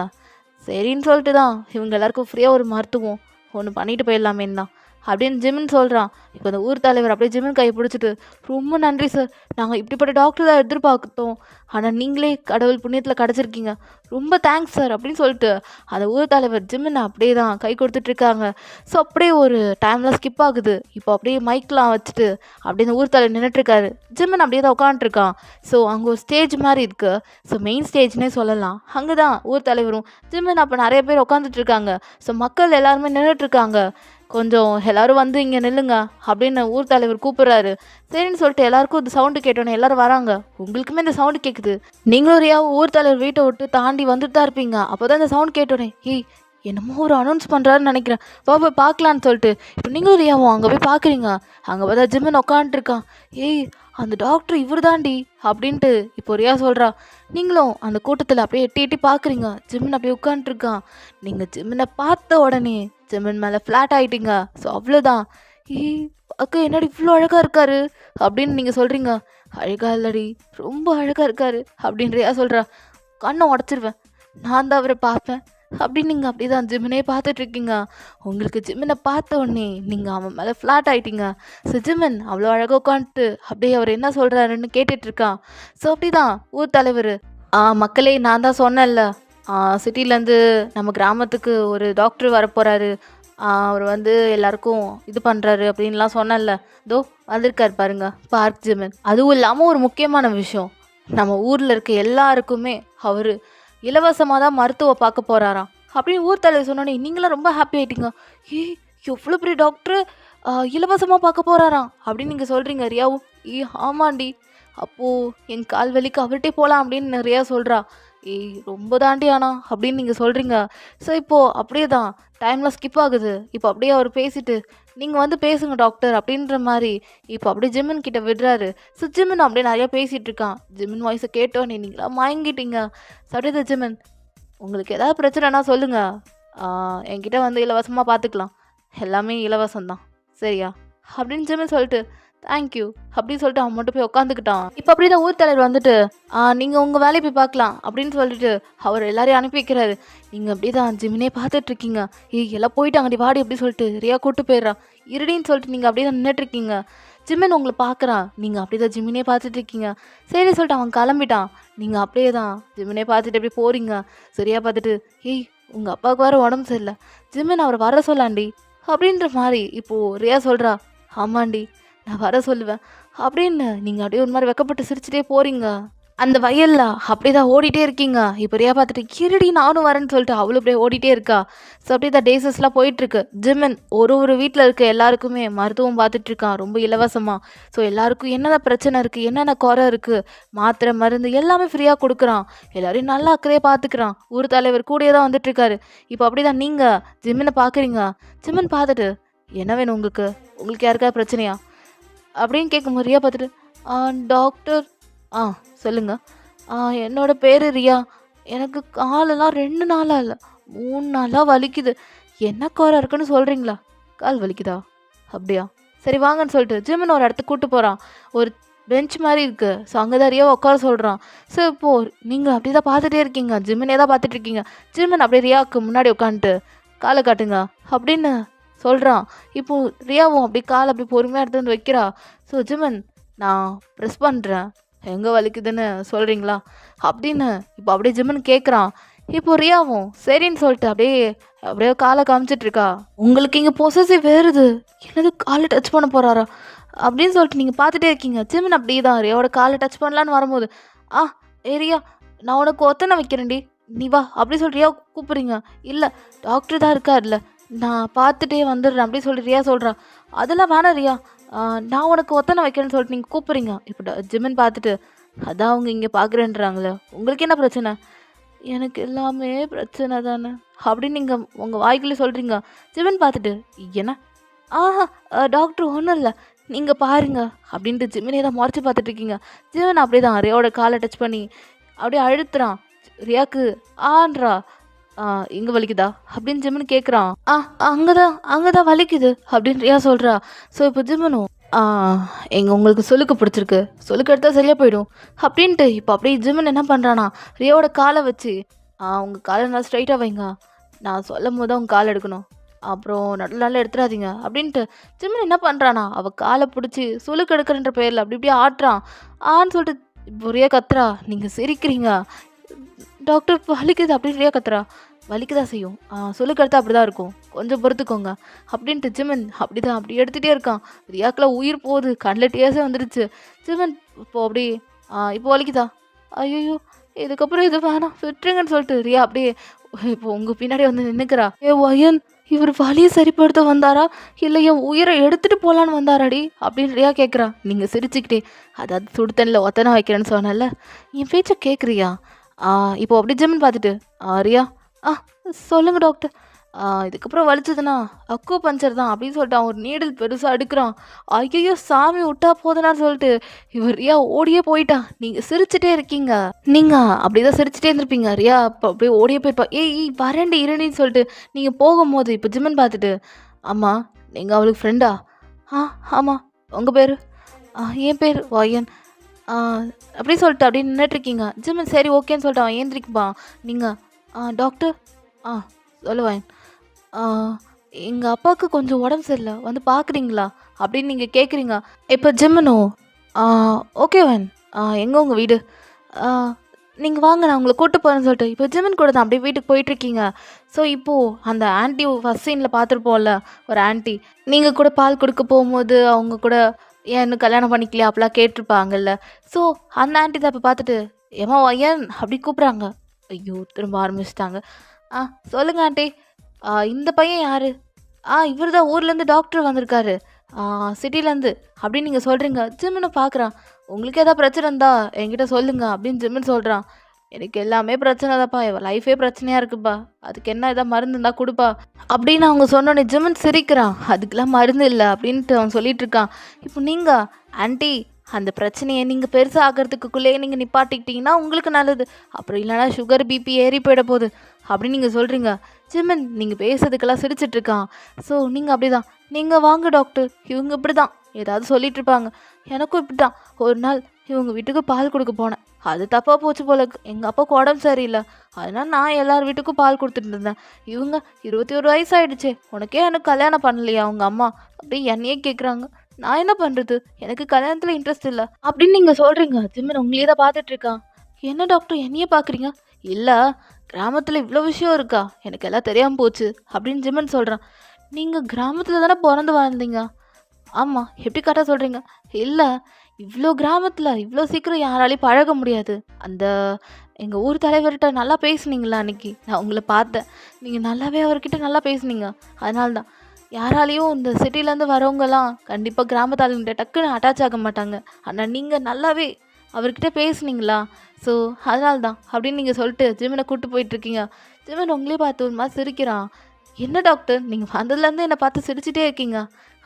சரின்னு சொல்லிட்டு தான் இவங்க எல்லாருக்கும் ஃப்ரீயாக ஒரு மருத்துவம் ஒன்று பண்ணிட்டு போயிடலாமேன்னு தான் அப்படின்னு ஜிமின் சொல்கிறான். இப்போ அந்த ஊர் தலைவர் அப்படியே ஜிமின் கையை பிடிச்சிட்டு ரொம்ப நன்றி சார், நாங்கள் இப்படிப்பட்ட டாக்டர் தான் எதிர்பார்த்தோம். ஆனால் நீங்களே கடவுள் புண்ணியத்தில் கிடச்சிருக்கீங்க. ரொம்ப தேங்க்ஸ் சார் அப்படின்னு சொல்லிட்டு அந்த ஊர் தலைவர் ஜிமின் அப்படியே தான் கை கொடுத்துட்ருக்காங்க. ஸோ அப்படியே ஒரு டைமில் ஸ்கிப் ஆகுது. இப்போ அப்படியே மைக்கெலாம் வச்சுட்டு அப்படியே அந்த ஊர் தலைவர் நின்றுட்டுருக்காரு. ஜிமின் அப்படியே தான் உட்காந்துருக்கான். ஸோ அங்கே ஒரு ஸ்டேஜ் மாதிரி இருக்குது. ஸோ மெயின் ஸ்டேஜ்னே சொல்லலாம். அங்கே தான் ஊர் தலைவரும் ஜிமின் அப்போ நிறைய பேர் உட்காந்துட்ருக்காங்க. ஸோ மக்கள் எல்லாருமே நின்றுட்டுருக்காங்க. கொஞ்சம் எல்லோரும் வந்து இங்கே நில்லுங்க அப்படின்னு ஊர் தலைவர் கூப்பிட்றாரு. சரின்னு சொல்லிட்டு எல்லாருக்கும் இந்த சவுண்டு கேட்டோன்னே எல்லோரும் வராங்க. உங்களுக்குமே இந்த சவுண்டு கேட்குது. நீங்களும் ரியா ஊர் தலைவர் வீட்டை விட்டு தாண்டி வந்துட்டு தான் இருப்பீங்க. அப்போ தான் இந்த சவுண்ட் கேட்டோன்னே ஏய் என்னமோ ஒரு அனௌன்ஸ் பண்ணுறாருன்னு நினைக்கிறேன், போய் பார்க்கலான்னு சொல்லிட்டு இப்போ நீங்களும் ரியாவும் அங்கே போய் பார்க்குறீங்க. அங்கே பார்த்தா ஜிமின் உட்காந்துருக்கான். ஏய் அந்த டாக்டர் இவர் தாண்டி அப்படின்ட்டு இப்போ ரியா சொல்கிறா. நீங்களும் அந்த கூட்டத்தில் அப்படியே எட்டி எட்டி பார்க்குறீங்க. ஜிமின் அப்படியே உட்காந்துருக்கான். நீங்கள் ஜிமினை பார்த்த உடனே ஜிமின் மேலே ஃப்ளாட் ஆகிட்டீங்க. ஸோ அவ்வளோதான். ஏய் அக்கா என்னடி இவ்வளோ அழகாக இருக்காரு அப்படின்னு நீங்கள் சொல்கிறீங்க. அழகா இல்லடி ரொம்ப அழகாக இருக்காரு அப்படின்னு ரியா சொல்கிறா. கண்ணை உடச்சிருவேன், நான் தான் அவரை பார்ப்பேன் அப்படின்னு நீங்கள் அப்படி தான் ஜிமினே பார்த்துட்ருக்கீங்க. உங்களுக்கு ஜிமினை பார்த்த உடனே நீங்கள் அவன் மேலே ஃப்ளாட் ஆகிட்டீங்க. ஸோ ஜிமின் அவ்வளோ அழகாக உட்காந்துட்டு அப்படியே அவர் என்ன சொல்கிறாருன்னு கேட்டுட்ருக்கான். ஸோ அப்படி தான் ஊர் தலைவர் மக்களே நான் தான் சொன்னேன்ல சிட்டிலேருந்து நம்ம கிராமத்துக்கு ஒரு டாக்டர் வரப்போகிறாரு, அவர் வந்து எல்லாருக்கும் இது பண்ணுறாரு அப்படின்லாம் சொன்னேன்ல, இதோ வந்திருக்காரு பாருங்க பார்க் ஜிமின். அதுவும் இல்லாமல் ஒரு முக்கியமான விஷயம், நம்ம ஊரில் இருக்க எல்லாருக்குமே அவர் இலவசமாக தான் மருத்துவம் பார்க்க போகிறாராம் அப்படின்னு ஊர் தலைவர் சொன்னோன்னே நீங்களாம் ரொம்ப ஹாப்பி ஆகிட்டீங்க. ஏய் எவ்வளோ பெரிய டாக்டர் இலவசமாக பார்க்க போகிறாராம் அப்படின்னு நீங்கள் சொல்கிறீங்க. ரியாவும் ஆமாண்டி, அப்போது என் கால் வலிக்கு அவர்கிட்டே போகலாம் அப்படின்னு நிறையா சொல்கிறா. ஏய் ரொம்ப தாண்டி ஆனா அப்படின்னு நீங்கள் சொல்கிறீங்க. ஸோ இப்போது அப்படியே தான் டைம்லாம் ஸ்கிப் ஆகுது. இப்போ அப்படியே அவர் பேசிட்டு நீங்கள் வந்து பேசுங்க டாக்டர் அப்படின்ற மாதிரி இப்போ அப்படியே ஜிமின் கிட்ட விடுறாரு. ஸோ ஜிமின் அப்படியே நிறையா பேசிகிட்டு இருக்கான். ஜிமின் வாய்ஸை கேட்டோன்னே நீங்களாம் மயங்கிட்டீங்க. அப்படியே ஜிமின் உங்களுக்கு ஏதாவது பிரச்சனைனா சொல்லுங்கள், என்கிட்ட வந்து இலவசமாக பார்த்துக்கலாம், எல்லாமே இலவசம்தான் சரியா அப்படின்னு ஜிமின் சொல்லிட்டு தேங்க்யூ அப்படின்னு சொல்லிட்டு அவன் மட்டும் போய் உட்காந்துக்கிட்டான். இப்போ அப்படியே தான் ஊர் தலைவர் வந்துட்டு நீங்கள் உங்கள் வேலையை போய் பார்க்கலாம் அப்படின்னு சொல்லிட்டு அவர் எல்லாரையும் அனுப்பி வைக்கிறாரு. நீங்கள் அப்படியே தான் ஜிமினே பார்த்துட்டு இருக்கீங்க. எல்லாம் போயிட்டாங்கடி வாடி அப்படி சொல்லிட்டு ரியா கூட்டு போயிடுறா. இருடின்னு சொல்லிட்டு நீங்கள் அப்படியே தான் நின்றுட்டு இருக்கீங்க. ஜிமின் உங்களை பார்க்குறான். நீங்கள் அப்படியே தான் ஜிமினே பார்த்துட்டு இருக்கீங்க. சரி சொல்லிட்டு அவன் கிளம்பிட்டான். நீங்கள் அப்படியே தான் ஜிமினே பார்த்துட்டு அப்படியே போகிறீங்க. சரியா பார்த்துட்டு உங்கள் அப்பாவுக்கு வேறு உடம்பு சரியில்லை, ஜிமின் அவரை வர சொல்லாண்டி அப்படின்ற மாதிரி இப்போது ரியா சொல்கிறா. ஆமாண்டி நான் வர சொல்லுவேன் அப்படின்னு நீங்கள் அப்படியே ஒரு மாதிரி வெக்கப்பட்டு சிரிச்சுட்டே போகிறீங்க. அந்த வயலில் அப்படியே தான் ஓடிட்டே இருக்கீங்க. இப்போ ரியா பார்த்துட்டு இருடி நானும் வரேன்னு சொல்லிட்டு அவளும் அப்படியே ஓடிட்டே இருக்கா. ஸோ அப்படியே தான் டேஸஸ்லாம் போயிட்டுருக்கு. ஜிமின் ஒரு வீட்டில் இருக்க எல்லாருக்குமே மருத்துவம் பார்த்துட்ருக்கான் ரொம்ப இலவசமாக. ஸோ எல்லாருக்கும் என்னென்ன பிரச்சனை இருக்குது, என்னென்ன குறை இருக்குது, மாத்திரை மருந்து எல்லாமே ஃப்ரீயாக கொடுக்குறான். எல்லோரையும் நல்லா அக்கறையாக பார்த்துக்கிறான். ஊர் தலைவர் கூடயே தான் வந்துட்டுருக்காரு. இப்போ அப்படி தான் நீங்கள் ஜிமினை பார்க்குறீங்க. ஜிமின் பார்த்துட்டு என்ன வேணும் உங்களுக்கு யாருக்காவது பிரச்சனையா அப்படின்னு கேட்கும்போது ரியா பார்த்துட்டு டாக்டர் சொல்லுங்கள். என்னோட பேர் ரியா. எனக்கு காலெல்லாம் 2 நாளாக இல்லை 3 நாளாக வலிக்குது. என்ன குறை இருக்குன்னு சொல்கிறீங்களா? கால் வலிக்குதா? அப்படியா சரி வாங்கன்னு சொல்லிட்டு ஜிமின் ஒரு இடத்துக்கு கூப்பிட்டு போகிறான். ஒரு பெஞ்ச் மாதிரி இருக்குது. ஸோ அங்கே தான் ரியாவை உட்கார சொல்கிறான். ஸோ இப்போது நீங்கள் அப்படி தான் பார்த்துட்டே இருக்கீங்க. ஜிமினே தான் பார்த்துட்ருக்கீங்க. ஜிமின் அப்படியே ரியாவுக்கு முன்னாடி உட்காந்துட்டு காலை காட்டுங்க அப்படின்னு சொல்கிறான். இப்போது ரியாவும் அப்படி கால் அப்படி பொறுமையாக எடுத்து வந்து வைக்கிறா. ஸோ ஜிமின் நான் ப்ரெஸ் பண்ணுறேன், எங்கே வலிக்குதுன்னு சொல்கிறீங்களா அப்படின்னு இப்போ அப்படியே ஜிமின் கேட்குறான். இப்போ ரியாவும் சரின்னு சொல்லிட்டு அப்படியே காலை காமிச்சிட்ருக்கா. உங்களுக்கு இங்கே பொசசிவ் வேறுது, என்னது காலை டச் பண்ண போகிறாரா அப்படின்னு சொல்லிட்டு நீங்கள் பார்த்துட்டே இருக்கீங்க. ஜிமின் அப்படியே தான் ரியாவோட காலை டச் பண்ணலான்னு வரும்போது ரியா நான் உனக்கு ஒத்தனை வைக்கிறேன்டி நீ வா அப்படி சொல்லிட்டு ரியா கூப்பிட்றீங்க. இல்லை டாக்டர் தான் இருக்கார்ல, நான் பார்த்துட்டே வந்துடுறேன் அப்படி சொல்லிட்டு ரியா சொல்கிறான். அதெல்லாம் வேணாம் ரியா, நான் உனக்கு ஒத்தனை வைக்கிறேன்னு சொல்லிட்டு நீங்கள் கூப்பிட்றீங்க. இப்போ ஜிமின் பார்த்துட்டு அதான் அவங்க இங்கே பார்க்குறேன்றாங்களே, உங்களுக்கு என்ன பிரச்சனை? எனக்கு எல்லாமே பிரச்சனை தானே அப்படின்னு நீங்கள் உங்கள் வாய்க்குள்ளே சொல்கிறீங்க. ஜிமின் பார்த்துட்டு என்ன டாக்டர் ஒன்றும் இல்லை நீங்கள் பாருங்க அப்படின்ட்டு ஜிமினே தான் முறைச்சி பார்த்துட்டு இருக்கீங்க. ஜிமின் அப்படியே தான் ரியாவோட காலை டச் பண்ணி அப்படியே அழுத்துறான். ரியாக்கு ஆன்றா எங்கே வலிக்குதா அப்படின்னு ஜிமின் கேட்குறான். அங்கே தான் வலிக்குது அப்படின்னு ரியா சொல்கிறா. ஸோ இப்போ ஜிமினும் உங்களுக்கு சொல்லுக்கு பிடிச்சிருக்கு, சொல்லுக்கு எடுத்தால் சரியாக போயிடும் அப்படின்ட்டு இப்போ அப்படியே ஜிமின் என்ன பண்ணுறானா ரியாவோட காலை வச்சு உங்கள் காலை நல்லா ஸ்ட்ரைட்டாக வைங்க, நான் சொல்லும் போது தான் உங்கள் காலை எடுக்கணும், அப்புறம் நல்லா எடுத்துடாதீங்க அப்படின்ட்டு ஜிமின் என்ன பண்ணுறானா அவள் காலை பிடிச்சி சொல்லுக்கு எடுக்கிறன்ற பேரில் அப்படி இப்படியே ஆட்டுறான். சொல்லிட்டு இப்போ ரியா கத்துறா. நீங்கள் சிரிக்கிறீங்க டாக்டர் வலிக்குது அப்படின்னு ரியா கத்துறா. வலிக்குதா செய்யும், சொல்லுக்கு எடுத்தா அப்படி தான் இருக்கும், கொஞ்சம் பொறுத்துக்கோங்க அப்படின்ட்டு ஜிமின் அப்படி எடுத்துகிட்டே இருக்கான். ரியாக்கெல்லாம் உயிர் போகுது, கண்ணில் டேஸே வந்துடுச்சு. ஜிமின் இப்போ வலிக்குதா? ஐயோ இதுக்கப்புறம் இது வேணாம் விட்டுருங்கன்னு சொல்லிட்டு ரியா அப்படியே இப்போ உங்கள் பின்னாடி வந்து நின்றுக்கிறா. வயன் இவர் வலியை சரிப்படுத்த வந்தாரா இல்லை என் உயிரை எடுத்துகிட்டு போகலான்னு வந்தாராடி அப்படின்னு ரியா கேட்குறா. நீங்கள் சிரிச்சுக்கிட்டே அதாவது சுடுதண்ணில் ஒத்தனை வைக்கிறேன்னு சொன்னல, என் பேச்சை கேட்குறியா? இப்போ அப்படி ஜிமின் பார்த்துட்டு ரியா சொல்லுங்கள் டாக்டர், இதுக்கப்புறம் வலிச்சதுன்னா அக்கோ பஞ்சர் தான் அப்படின்னு சொல்லிட்டு அவன் ஒரு நீடில் பெருசாக எடுக்கிறான். ஐயோ சாமி விட்டா போதுனான்னு சொல்லிட்டு இவர் ரியா ஓடியே போயிட்டான். நீங்கள் சிரிச்சுட்டே இருக்கீங்க. நீங்கள் அப்படி தான் சிரிச்சுட்டே இருந்திருப்பீங்க. ரியா அப்போ அப்படியே ஓடியே போயிருப்பா. வரேண்டி இருண்டின்னு சொல்லிட்டு நீங்கள் போகும்போது இப்போ ஜிமின் பார்த்துட்டு அம்மா நீங்கள் அவளுக்கு ஃப்ரெண்டா? ஆமாம். உங்கள் பேர்? என் பேர் வயன் அப்படி சொல்லிட்டு அப்படியே நின்றுட்டுருக்கீங்க. ஜிமின் சரி ஓகேன்னு சொல்லிட்டு அவன் ஏந்திரிக்குப்பா. நீங்கள் டாக்டர் சொல்லுவேன், எங்கள் அப்பாவுக்கு கொஞ்சம் உடம்பு சரியில்லை, வந்து பார்க்குறீங்களா அப்படின்னு நீங்கள் கேட்குறீங்க. இப்போ ஜிமினும் ஓகேவன் எங்கே உங்கள் வீடு, நீங்கள் வாங்க நான் உங்களை கூப்பிட்டு போகிறேன்னு சொல்லிட்டு இப்போ ஜிமின் கூட தான் அப்படியே வீட்டுக்கு போயிட்டுருக்கீங்க. ஸோ இப்போது அந்த ஆன்ட்டி ஃபஸ்ட் சீனில் பார்த்துருப்போம்ல ஒரு ஆன்ட்டி, நீங்கள் கூட பால் கொடுக்க போகும்போது அவங்க கூட ஏன் இன்னும் கல்யாணம் பண்ணிக்கலையா அப்படிலாம் கேட்டிருப்பாங்கல்ல. ஸோ அந்த ஆன்ட்டி தான் இப்போ பார்த்துட்டு ஏமா ஏன் அப்படி கூப்பிட்றாங்க. ஐயோ திரும்ப ஆரம்பிச்சிட்டாங்க. சொல்லுங்கள் ஆண்டி, இந்த பையன் யார்? இவர் தான் ஊர்லேருந்து டாக்டர் வந்திருக்காரு சிட்டிலேருந்து அப்படின்னு நீங்கள் சொல்கிறீங்க. ஜிமின்னு பார்க்குறான். உங்களுக்கு எதாவது பிரச்சனை இருந்தா என்கிட்ட சொல்லுங்க அப்படின்னு ஜிமின் சொல்கிறான். எனக்கு எல்லாமே பிரச்சனை தான்ப்பா, லைஃபே பிரச்சனையாக இருக்குப்பா, அதுக்கு என்ன எதாவது மருந்து இருந்தால் கொடுப்பா அப்படின்னு அவங்க சொன்னோன்னே ஜிமின் சிரிக்கிறான். அதுக்கெல்லாம் மருந்து இல்லை அப்படின்ட்டு அவன் சொல்லிட்டு இருக்கான். இப்போ நீங்கள் ஆன்ட்டி அந்த பிரச்சனையை நீங்கள் பெருசாக ஆகிறதுக்குள்ளேயே நீங்கள் நிப்பாட்டிக்கிட்டிங்கன்னா உங்களுக்கு நல்லது, அப்புறம் இல்லைனா சுகர் பிபி ஏறி போயிட போகுது அப்படின்னு நீங்கள் சொல்கிறீங்க. ஜிமின் நீங்கள் பேசுறதுக்கெல்லாம் சிரிச்சிட்ருக்கான். ஸோ நீங்கள் அப்படி தான் நீங்கள் வாங்க டாக்டர், இவங்க இப்படி தான் ஏதாவது சொல்லிட்டு இருப்பாங்க. எனக்கும் இப்படி தான். ஒரு நாள் இவங்க வீட்டுக்கு பால் கொடுக்க போனேன். அது தப்பாக போச்சு போல இருக்கு. எங்கள் அப்பாவுக்கு உடம்பு சரியில்லை. அதனால நான் எல்லார் வீட்டுக்கும் பால் கொடுத்துட்டு இருந்தேன். இவங்க 21 வயசு ஆயிடுச்சு, உனக்கே எனக்கு கல்யாணம் பண்ணலையா அவங்க அம்மா அப்படி என்னையே கேட்குறாங்க. நான் என்ன பண்ணுறது, எனக்கு கல்யாணத்தில் இன்ட்ரெஸ்ட் இல்லை அப்படின்னு நீங்கள் சொல்கிறீங்க. ஜிம்மன் உங்களையே தான் பார்த்துட்டு இருக்கான். என்ன டாக்டர் என்னையே பார்க்குறீங்க? இல்லை, கிராமத்தில் இவ்வளோ விஷயம் இருக்கா, எனக்கு எல்லாம் தெரியாமல் போச்சு அப்படின்னு ஜிம்மன் சொல்கிறான். நீங்கள் கிராமத்தில் தானே பிறந்து வாழ்ந்தீங்க? ஆமாம். எப்படி கரெக்டாக சொல்கிறீங்க? இல்லை, இவ்வளோ கிராமத்தில் இவ்வளோ சீக்கிரம் யாராலையும் பழக முடியாது. அந்த எங்கள் ஊர் தலைவர்கிட்ட நல்லா பேசுனீங்களா அன்றைக்கி? நான் உங்களை பார்த்தேன். நீங்கள் நல்லாவே அவர்கிட்ட நல்லா பேசுனீங்க. அதனால தான் யாராலையும் இந்த சிட்டிலேருந்து வரவங்கலாம் கண்டிப்பாக கிராமத்து ஆளுங்கிட்ட டக்குன்னு அட்டாச் ஆக மாட்டாங்க. ஆனால் நீங்கள் நல்லாவே அவர்கிட்ட பேசுனீங்களா? ஸோ அதனால தான் அப்படின்னு நீங்கள் சொல்லிட்டு ஜிம்மனை கூப்பிட்டு போயிட்டுருக்கீங்க. ஜிம்மன் உங்களே பார்த்து ஒரு மாதிரி சிரிக்கிறான். என்ன டாக்டர், நீங்கள் வந்ததுலேருந்து என்னை பார்த்து சிரிச்சிட்டே இருக்கீங்க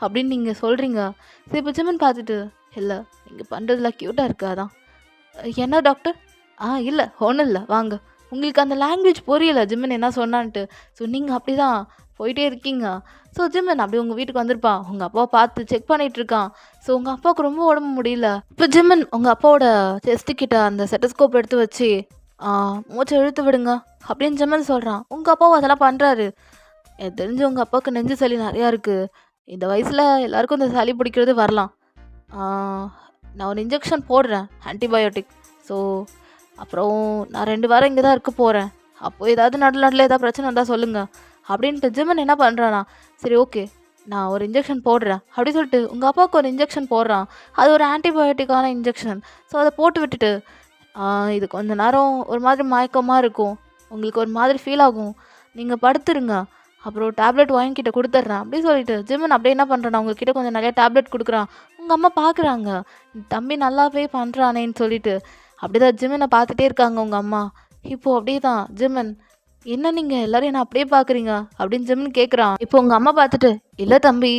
அப்படின்னு நீங்கள் சொல்கிறீங்க. சரி, இப்போ ஜிம்மன் பார்த்துட்டு, இல்லை நீங்கள் பண்ணுறதுல க்யூட்டாக இருக்காதான். என்ன டாக்டர்? இல்லை ஒன்றும் இல்லை, வாங்க. உங்களுக்கு அந்த லாங்குவேஜ் புரியலை ஜிம்மன் என்ன சொன்னான்ட்டு. ஸோ நீங்கள் அப்படி தான் போயிட்டே இருக்கீங்க. ஸோ ஜிம்மன் அப்படி உங்கள் வீட்டுக்கு வந்திருப்பான். உங்கள் அப்பாவை பார்த்து செக் பண்ணிகிட்ருக்கான். ஸோ உங்கள் அப்பாவுக்கு ரொம்ப உடம்பு முடியல. இப்போ ஜிம்மன் உங்கள் அப்பாவோட செஸ்ட்டு கிட்ட அந்த செட்டஸ்கோப் எடுத்து வச்சு மூச்சை இழுத்து விடுங்க அப்படின்னு ஜிம்மன் சொல்கிறான். உங்கள் அப்பாவும் அதெல்லாம் பண்ணுறாரு. எனக்கு தெரிஞ்சு உங்கள் அப்பாவுக்கு நெஞ்சு சளி நிறையா இருக்குது. இந்த வயசில் எல்லாருக்கும் இந்த சளி பிடிக்கிறது வரலாம். நான் ஒரு இன்ஜெக்ஷன் போடுறேன், ஆன்டிபயோட்டிக். ஸோ அப்புறம் நான் 2 வாரம் இங்கே தான் இருக்க போகிறேன். அப்போது ஏதாவது நடுவில் ஏதாவது பிரச்சனை இருந்தால் சொல்லுங்கள் அப்படின்ட்டு ஜிம்மன் என்ன பண்ணுறானா, சரி ஓகே நான் ஒரு இன்ஜெக்ஷன் போடுறேன் அப்படி சொல்லிட்டு உங்கள் அப்பாவுக்கு ஒரு இன்ஜெக்ஷன் போடுறான். அது ஒரு ஆன்டிபயோட்டிக்கான இன்ஜெக்ஷன். ஸோ அதை போட்டு விட்டுட்டு, இது கொஞ்ச நேரம் ஒரு மாதிரி மயக்கமாக இருக்கும், உங்களுக்கு ஒரு மாதிரி ஃபீல் ஆகும், நீங்கள் படுத்துருங்க, அப்புறம் டேப்லெட் வாங்கிக்கிட்ட கொடுத்துட்றேன் அப்படின்னு சொல்லிட்டு ஜிம்மன் அப்படியே என்ன பண்ணுறான், அவங்கக்கிட்ட கொஞ்சம் நிறையா டேப்லெட் கொடுக்குறான். உங்கள் அம்மா பார்க்குறாங்க, தம்பி நல்லாவே பண்ணுறானேன்னு சொல்லிட்டு அப்படி தான் ஜிம்மனை பார்த்துட்டே இருக்காங்க உங்கள் அம்மா. இப்போது அப்படியே தான் ஜிம்மன், என்ன நீங்கள் எல்லோரும் என்ன அப்படியே பார்க்குறீங்க அப்படின்னு ஜிம்மன் கேட்குறான். இப்போ உங்கள் அம்மா பார்த்துட்டு, இல்லை தம்பி,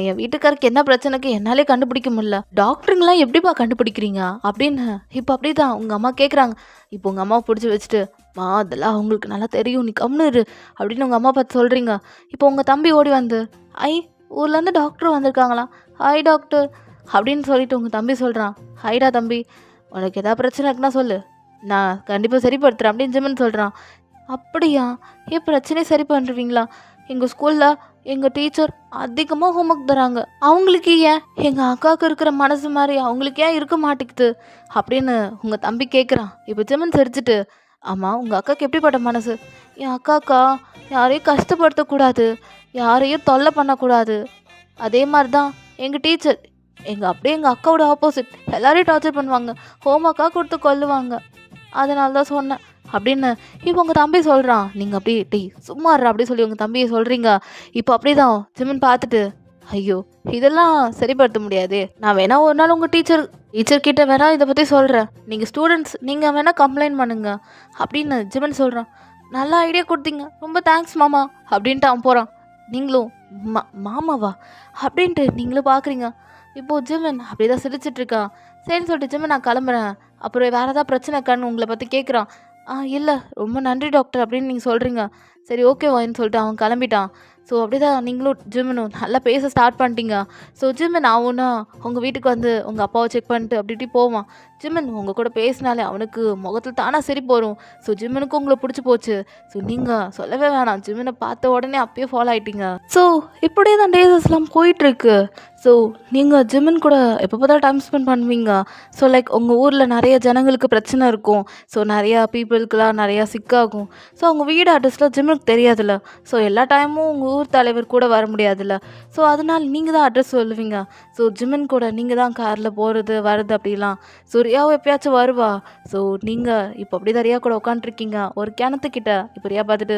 என் வீட்டுக்காருக்கு என்ன பிரச்சனைக்கு என்னாலே கண்டுபிடிக்க முடியல, டாக்டருங்களாம் எப்படிப்பா கண்டுபிடிக்கிறீங்க அப்படின்னு இப்போ அப்படி தான் உங்கள் அம்மா கேட்குறாங்க. இப்போ உங்கள் அம்மாவை பிடிச்சி வச்சுட்டு, அதெல்லாம் அவங்களுக்கு நல்லா தெரியும், நீ கம்னு இரு அப்படின்னு உங்கள் அம்மா பார்த்து சொல்கிறீங்க. இப்போ உங்கள் தம்பி ஓடி வந்து, ஊர்லேருந்து டாக்டர் வந்திருக்காங்களா, ஹாய் டாக்டர் அப்படின்னு சொல்லிட்டு உங்கள் தம்பி சொல்கிறான். ஹைடா தம்பி, உனக்கு எதாவது பிரச்சனை இருக்குன்னா சொல்லு, நான் கண்டிப்பாக சரிப்படுத்துகிறேன் அப்படின்னு ஜிம்மன் சொல்கிறான். அப்படியா, ஏன் பிரச்சனையை சரி பண்ணுறீங்களா? எங்கள் ஸ்கூலில் எங்கள் டீச்சர் அதிகமாக ஹோம்ஒர்க் தராங்க, அவங்களுக்கு ஏன் எங்கள் அக்காவுக்கு இருக்கிற மனசு மாதிரி அவங்களுக்கு ஏன் இருக்க மாட்டேங்குது அப்படின்னு உங்கள் தம்பி கேட்குறான். இப்போ ஜிம்மன் சிரிச்சிட்டு, ஆமாம் உங்கள் அக்காவுக்கு எப்படிப்பட்ட மனசு? என் அக்காக்கா யாரையும் கஷ்டப்படுத்தக்கூடாது, யாரையும் தொல்லை பண்ணக்கூடாது, அதே மாதிரி தான் எங்கள் டீச்சர். அப்படியே எங்கள் அக்காவோட ஆப்போசிட், எல்லாரையும் டார்ச்சர் பண்ணுவாங்க, ஹோம்ஒர்க்காக கொடுத்து கொல்லுவாங்க, அதனால தான் சொன்னேன் அப்படின்னு இப்போ உங்கள் தம்பி சொல்கிறான். நீங்கள் அப்படியே சும்மா இருற அப்படி சொல்லி உங்கள் தம்பியை சொல்கிறீங்க. இப்போ அப்படி தான் ஜிம்மன் பார்த்துட்டு, ஐயோ இதெல்லாம் சரிப்படுத்த முடியாது, நான் வேணா ஒரு நாள் உங்கள் டீச்சர்கிட்ட வேணா இதை பற்றி சொல்கிறேன், நீங்கள் ஸ்டூடெண்ட்ஸ் நீங்கள் வேணால் கம்ப்ளைண்ட் பண்ணுங்க அப்படின்னு ஜிம்மன் சொல்கிறான். நல்லா ஐடியா கொடுத்தீங்க, ரொம்ப தேங்க்ஸ் மாமா அப்படின்ட்டு அவன் போகிறான். நீங்களும் மாமாவா அப்படின்ட்டு நீங்களும் பார்க்குறீங்க. இப்போது ஜிம்மன் அப்படி தான் சிரிச்சிட்ருக்கான். சரின்னு சொல்லிட்டு ஜிம்மன் நான் கிளம்புறேன், அப்புறம் வேறு ஏதாவது பிரச்சனை இருக்கான்னு உங்களை பற்றி கேட்குறான். இல்லை ரொம்ப நன்றி டாக்டர் அப்படின்னு நீங்கள் சொல்கிறீங்க. சரி ஓகேவான்னு சொல்லிட்டு அவன் கிளம்பிட்டான். ஸோ அப்படி தான் நீங்களும் ஜிம்மனும் நல்லா பேச ஸ்டார்ட் பண்ணிட்டீங்க. ஸோ ஜிம்மன் ஆகும்னா உங்கள் வீட்டுக்கு வந்து உங்கள் அப்பாவை செக் பண்ணிட்டு அப்படி இப்படி போவான். ஜிம்மன் உங்கள் கூட பேசினாலே அவனுக்கு முகத்தில் தானாக சிரிப்பு வரும். ஸோ ஜிம்மனுக்கும் உங்களை பிடிச்சி போச்சு. ஸோ நீங்கள் சொல்லவே வேணாம், ஜிம்மனை பார்த்த உடனே அப்பயே ஃபாலோ ஆகிட்டீங்க. ஸோ இப்படியே தான் டேஸஸ்லாம் போயிட்டுருக்கு. ஸோ நீங்கள் ஜிம்மன் கூட எப்போ பார்த்தா டைம் ஸ்பெண்ட் பண்ணுவீங்க. ஸோ லைக் உங்கள் ஊரில் நிறைய ஜனங்களுக்கு பிரச்சனை இருக்கும். ஸோ நிறையா பீப்புளுக்கெலாம் நிறையா சிக்காகும். ஸோ அவங்க வீடு அட்ரஸ்லாம் ஜிம்மனுக்கு தெரியாதுல்ல. ஸோ எல்லா டைமும் உங்கள் ஊர் தலைவர் கூட வர முடியாதுல்ல. ஸோ அதனால் நீங்கள் தான் அட்ரஸ் சொல்லுவீங்க. ஸோ ஜிம்மன் கூட நீங்கள் தான் காரில் போகிறது வர்றது அப்படிலாம். ஸோ ரியாவும் எப்பயாச்சும் வருவா. ஸோ நீங்கள் இப்போ அப்படி தான் ரியா கூட உட்காந்துருக்கீங்க ஒரு கிணத்துக்கிட்ட. இப்போ ரியா பார்த்துட்டு,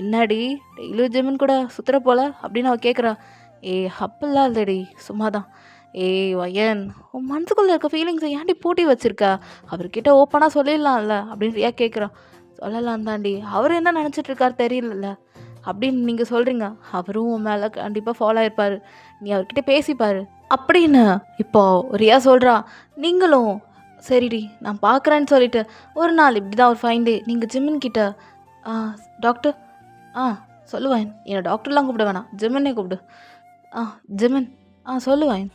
என்னடி டெய்லியும் ஜிம்மன் கூட சுற்றுற போல அப்படின்னு அவள் கேட்குறா. அப்படிலாம் இல்லடி, சும்மா தான். வயன், உன் மனசுக்குள்ளே இருக்க ஃபீலிங்ஸை ஏன்டி பூட்டி வச்சுருக்க, அவர்கிட்ட ஓப்பனாக சொல்லிடலாம்ல அப்படின்னு ரியா கேட்குறான். சொல்லலாம் தாண்டி, அவர் என்ன நினச்சிட்ருக்கார் தெரியல அப்படின்னு நீங்கள் சொல்கிறீங்க. அவரும் உன் மேலே கண்டிப்பாக ஃபாலோ ஆகிருப்பார், நீ அவர்கிட்ட பேசிப்பார் அப்படின்னு இப்போ ரியா சொல்கிறா. நீங்களும் சரிடி நான் பார்க்குறேன்னு சொல்லிட்டு ஒரு நாள் இப்படி தான் ஒரு ஃபைன் டே நீங்கள் ஜிம்மன் கிட்ட, டாக்டர் சொல்லுவேன், என்னை டாக்டர்லாம் கூப்பிட வேணாம், ஜிம்மனே கூப்பிடு. ஜிம்மன் சொல்லுவேன்,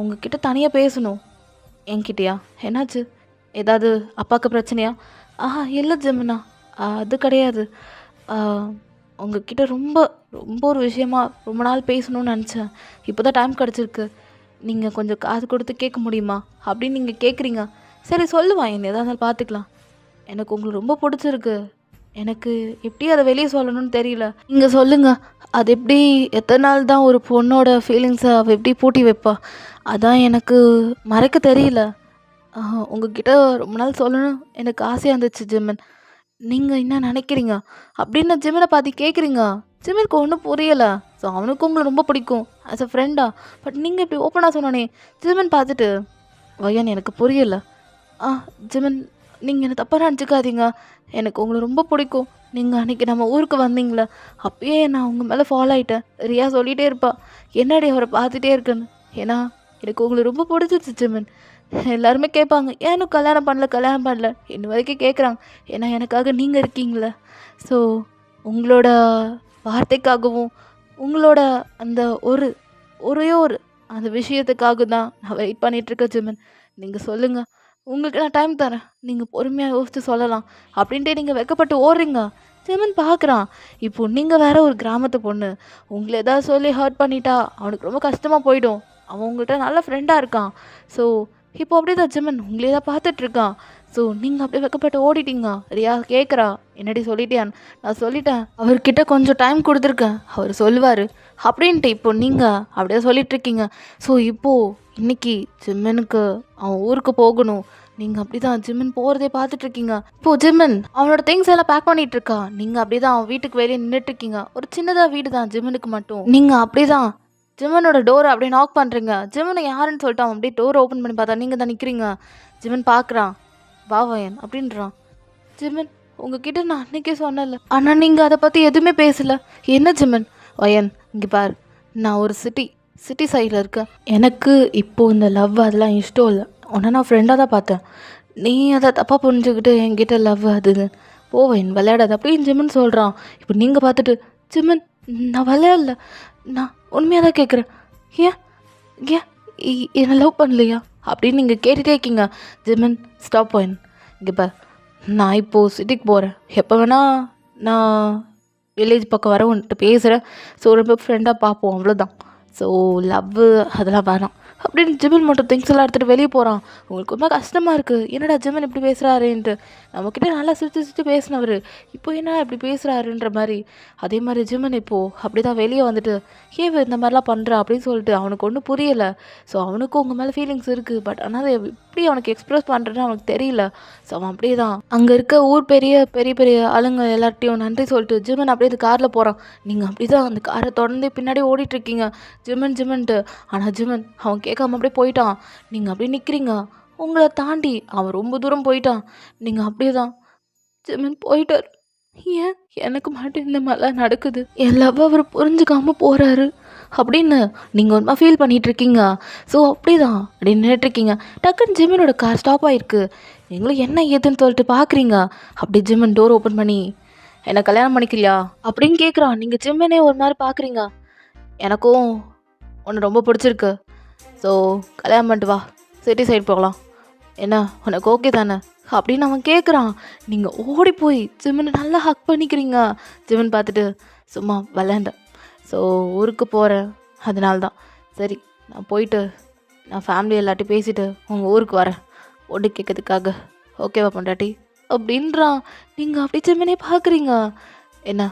உங்ககிட்ட தனியாக பேசணும். என்கிட்டயா? என்னாச்சு? ஏதாவது அப்பாவுக்கு பிரச்சனையா? இல்லை ஜெமினா, அது கிடையாது. ஆ, உங்ககிட்ட ரொம்ப ரொம்ப ஒரு விஷயமா ரொம்ப நாள் பேசணும்னு நினச்சேன். இப்போ தான் டைம் கிடச்சிருக்கு. நீங்கள் கொஞ்சம் காது கொடுத்து கேட்க முடியுமா அப்படின்னு நீங்கள் கேட்குறீங்க. சரி சொல்லுவான், என்ன எதாக இருந்தாலும் பார்த்துக்கலாம். எனக்கு உங்களை ரொம்ப பிடிச்சிருக்கு. எனக்கு எப்படி அதை வெளியே சொல்லணும்னு தெரியல. நீங்கள் சொல்லுங்கள், அது எப்படி எத்தனை நாள் தான் ஒரு பொண்ணோட ஃபீலிங்ஸை அவள் எப்படி பூட்டி வைப்பா? அதான் எனக்கு மறைக்க தெரியல. உங்ககிட்ட ரொம்ப நாள் சொல்லணும் எனக்கு ஆசையாக இருந்துச்சு ஜிம்மன். நீங்கள் என்ன நினைக்கிறீங்க அப்படின்னு ஜிம்மனை பார்த்து கேட்குறீங்க. ஜிம்மனுக்கு ஒன்றும் புரியலை. ஸோ அவனுக்கு உங்களை ரொம்ப பிடிக்கும் ஆஸ் அ ஃப்ரெண்டா. பட் நீங்கள் இப்படி ஓப்பனாக சொன்னோன்னே ஜிம்மன் பார்த்துட்டு, வயன் எனக்கு புரியலை. ஆ ஜிம்மன், நீங்கள் என்ன தப்பாக நினச்சிக்காதீங்க. எனக்கு உங்களை ரொம்ப பிடிக்கும். நீங்கள் அன்றைக்கி நம்ம ஊருக்கு வந்தீங்களே, அப்பயே நான் உங்கள் மேலே ஃபாலோ ஆகிட்டேன். ரியா சொல்லிகிட்டே இருப்பா, என்னடி அவரை பார்த்துட்டே இருக்குன்னு. ஏன்னா எனக்கு உங்களை ரொம்ப பிடிச்சிருச்சு ஜிம்மன். எல்லாருமே கேட்பாங்க, ஏன்னும் கல்யாணம் பண்ணல கல்யாணம் பண்ணல இன்ன வரைக்கும் கேட்குறாங்க. ஏன்னா எனக்காக நீங்கள் இருக்கீங்களே. ஸோ உங்களோட வார்த்தைக்காகவும் உங்களோட அந்த ஒரே ஒரு அந்த விஷயத்துக்காக தான் நான் வெயிட் பண்ணிகிட்ருக்கேன் ஜிம்மன். நீங்கள் சொல்லுங்கள், உங்களுக்கு நான் டைம் தரேன். நீங்கள் பொறுமையாக யோசித்து சொல்லலாம் அப்படின்ட்டு நீங்கள் வெக்கப்பட்டு ஓடுறீங்க. ஜிம்மன் பார்க்குறான், இப்போ நீங்கள் வேற ஒரு கிராமத்து பொண்ணு. உங்களை ஏதாவது சொல்லி ஹர்ட் பண்ணிட்டா அவனுக்கு ரொம்ப கஷ்டமாக போயிடும். அவன் உங்கள்கிட்ட நல்ல ஃப்ரெண்டாக இருக்கான். ஸோ இப்போ அப்படியே தான் ஜிம்மன் உங்களே தான் பார்த்துட்ருக்கான். ஸோ நீங்கள் அப்படியே வெக்கப்பட்டு ஓடிட்டீங்க. ரியா கேட்குறா, என்னடி சொல்லிட்டியான்னு. நான் சொல்லிட்டேன், அவர்கிட்ட கொஞ்சம் டைம் கொடுத்துருக்கேன், அவர் சொல்லுவார் அப்படின்ட்டு. இப்போ நீங்கள் அப்படியே சொல்லிகிட்ருக்கீங்க. ஸோ இப்போது இன்னைக்கு ஜிம்மனுக்கு அவன் ஊருக்கு போகணும். நீங்கள் அப்படி தான் ஜிம்மன் போகிறதே பார்த்துட்ருக்கீங்க. இப்போது ஜிம்மன் அவனோட திங்ஸ் எல்லாம் பேக் பண்ணிகிட்டு இருக்கா. நீங்கள் அப்படி தான் அவன் வீட்டுக்கு வெளியே நின்றுட்டுருக்கீங்க. ஒரு சின்னதாக வீடு தான் ஜிம்மனுக்கு மட்டும். நீங்கள் அப்படி தான் ஜிம்மனோட டோரை அப்படியே நாக் பண்ணுறீங்க. ஜிம்மனை யாருன்னு சொல்லிட்டு அவன் அப்படியே டோரை ஓப்பன் பண்ணி பார்த்தா நீங்கள் தான் நிற்கிறீங்க. ஜிம்மன் பார்க்குறான், வா வயன் அப்படின்றான். ஜிம்மன், உங்ககிட்ட நான் அன்றைக்கே சொன்னல, ஆனால் நீங்கள் அதை பற்றி எதுவுமே பேசலை. என்ன ஜிம்மன்? வயன், இங்கே பார், நான் ஒரு சிட்டி சைடில் இருக்கேன். எனக்கு இப்போது இந்த லவ் அதெல்லாம் இஷ்டம் இல்லை. உன்னை நான் ஃப்ரெண்டாக தான் பார்த்தேன். நீ அதை தப்பாக புரிஞ்சுக்கிட்டு என்கிட்ட லவ் அதுன்னு போவேன் விளையாடாது அப்படின்னு ஜிம்மன் சொல்கிறான். இப்போ நீங்கள் பார்த்துட்டு, ஜிம்மன் நான் விளையாடல, நான் உண்மையாக தான் கேட்குறேன். ஏன் ஏன் என்னை லவ் பண்ணலையா அப்படின்னு நீங்கள் கேட்டுகிட்டே இருக்கீங்க. ஜிம்மன் ஸ்டாப் பாயிண்ட். இங்கே பார், நான் இப்போது சிட்டிக்கு போகிறேன். எப்போ வேணால் நான் வில்லேஜ் பக்கம் வர வந்துட்டு பேசுகிறேன். ஸோ ரொம்ப ஃப்ரெண்டாக பார்ப்போம், அவ்வளோதான். ஸோ லவ்வு அதெல்லாம் வேணாம் அப்படின்னு ஜிம்மன் மட்டும் திங்ஸ் எல்லாம் எடுத்துகிட்டு வெளியே போகிறான். உங்களுக்கு ரொம்ப கஷ்டமாக இருக்குது, என்னடா ஜிம்மன் இப்படி பேசுகிறாருன்ட்டு. நம்மக்கிட்ட நல்லா சிரிச்சு பேசினவர் இப்போ என்ன இப்படி பேசுகிறாருன்ற மாதிரி. அதே மாதிரி ஜிம்மன் இப்போது அப்படி தான் வெளியே வந்துட்டு, ஏன் இந்த மாதிரிலாம் பண்ணுறா அப்படின்னு சொல்லிட்டு அவனுக்கு ஒன்றும் புரியலை. ஸோ அவனுக்கும் உங்கள் மேலே ஃபீலிங்ஸ் இருக்குது. பட் ஆனால் அதை எப்படி அவனுக்கு எக்ஸ்ப்ரெஸ் பண்ணுறதுன்னு அவனுக்கு தெரியல. ஸோ அவன் அப்படியே தான் அங்கே இருக்க ஊர் பெரிய பெரிய ஆளுங்க எல்லார்ட்டையும் நன்றி சொல்லிட்டு ஜிம்மன் அப்படியே காரில் போகிறான். நீங்கள் அப்படி தான் அந்த காரை தொடர்ந்து பின்னாடி ஓடிட்டுருக்கீங்க, ஜிம்மன்ட்டு. ஆனால் ஜிம்மன் அவன் கேட்காம அப்படியே போயிட்டான். நீங்கள் அப்படியே நிற்கிறீங்க. உங்களை தாண்டி அவன் ரொம்ப தூரம் போயிட்டான். நீங்கள் அப்படியே தான், ஜிம்மன் போயிட்டார். ஏன் எனக்கு மட்டும் இந்த மாதிரிலாம் நடக்குது, என் லவ் அவர் புரிஞ்சுக்காமல் போகிறாரு அப்படின்னு நீங்கள் ஒரு மாதிரி ஃபீல் பண்ணிகிட்ருக்கீங்க. ஸோ அப்படி தான் அப்படி நின்றுட்டுருக்கீங்க. டக்குன்னு ஜிம்மனோட கார் ஸ்டாப் ஆகிருக்கு. நீங்களும் என்ன ஏதுன்னு சொல்லிட்டு பார்க்குறீங்க. அப்படி ஜிம்மன் டோர் ஓப்பன் பண்ணி, என்னை கல்யாணம் பண்ணிக்கலையா அப்படின்னு கேட்குறான். நீங்கள் ஜிம்மனே ஒரு மாதிரி பார்க்குறீங்க. எனக்கும் உன்னை ரொம்ப பிடிச்சிருக்கு. ஸோ கல்யாணம் பண்ணிட்டு வா, சிட்டி சைடு போகலாம், என்ன உனக்கு ஓகே தானே அப்படின்னு அவன் கேட்குறான். நீங்கள் ஓடி போய் ஜிம்மனை நல்லா ஹக் பண்ணிக்கிறீங்க. ஜிம்மன் பார்த்துட்டு, சும்மா விளையாண்டேன், ஸோ ஊருக்கு போகிறேன், அதனால தான். சரி நான் போயிட்டு நான் ஃபேமிலி எல்லாட்டையும் பேசிவிட்டு உங்கள் ஊருக்கு வரேன் பொண்ணு கேட்கறதுக்காக, ஓகேவா பொண்டாட்டி அப்படின்றான். நீங்கள் அப்படி ஜிம்மனே பார்க்குறீங்க. என்ன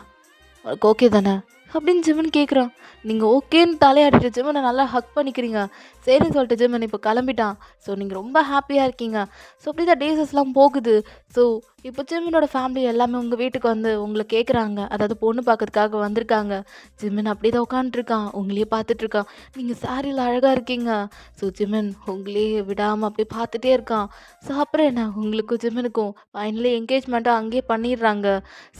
உனக்கு ஓகே தானே அப்படின்னு ஜிம்மன் கேட்குறான். நீங்கள் ஓகேன்னு தலையாடிட்டு ஜிம்மனை நல்லா ஹக் பண்ணிக்கிறீங்க. சரின்னு சொல்லிட்டு ஜிம்மன் இப்போ கிளம்பிட்டான். ஸோ நீங்கள் ரொம்ப ஹாப்பியாக இருக்கீங்க. ஸோ அப்படி தான் டேஸஸ்லாம் போகுது. ஸோ இப்போ ஜிம்மனோட ஃபேமிலி எல்லாமே உங்கள் வீட்டுக்கு வந்து உங்களை கேட்குறாங்க, அதாவது பொண்ணு பார்க்கறதுக்காக வந்திருக்காங்க. ஜிம்மன் அப்படி தான் உட்காந்துட்ருக்கான், உங்களையே பார்த்துட்ருக்கான். நீங்கள் சாரியில் அழகாக இருக்கீங்க. ஸோ ஜிம்மன் உங்களையே விடாமல் அப்படியே பார்த்துட்டே இருக்கான். ஸோ அப்புறம் என்ன, உங்களுக்கும் ஜிம்மனுக்கும் ஃபைனலி என்கேஜ்மெண்ட்டாக அங்கேயே பண்ணிடுறாங்க.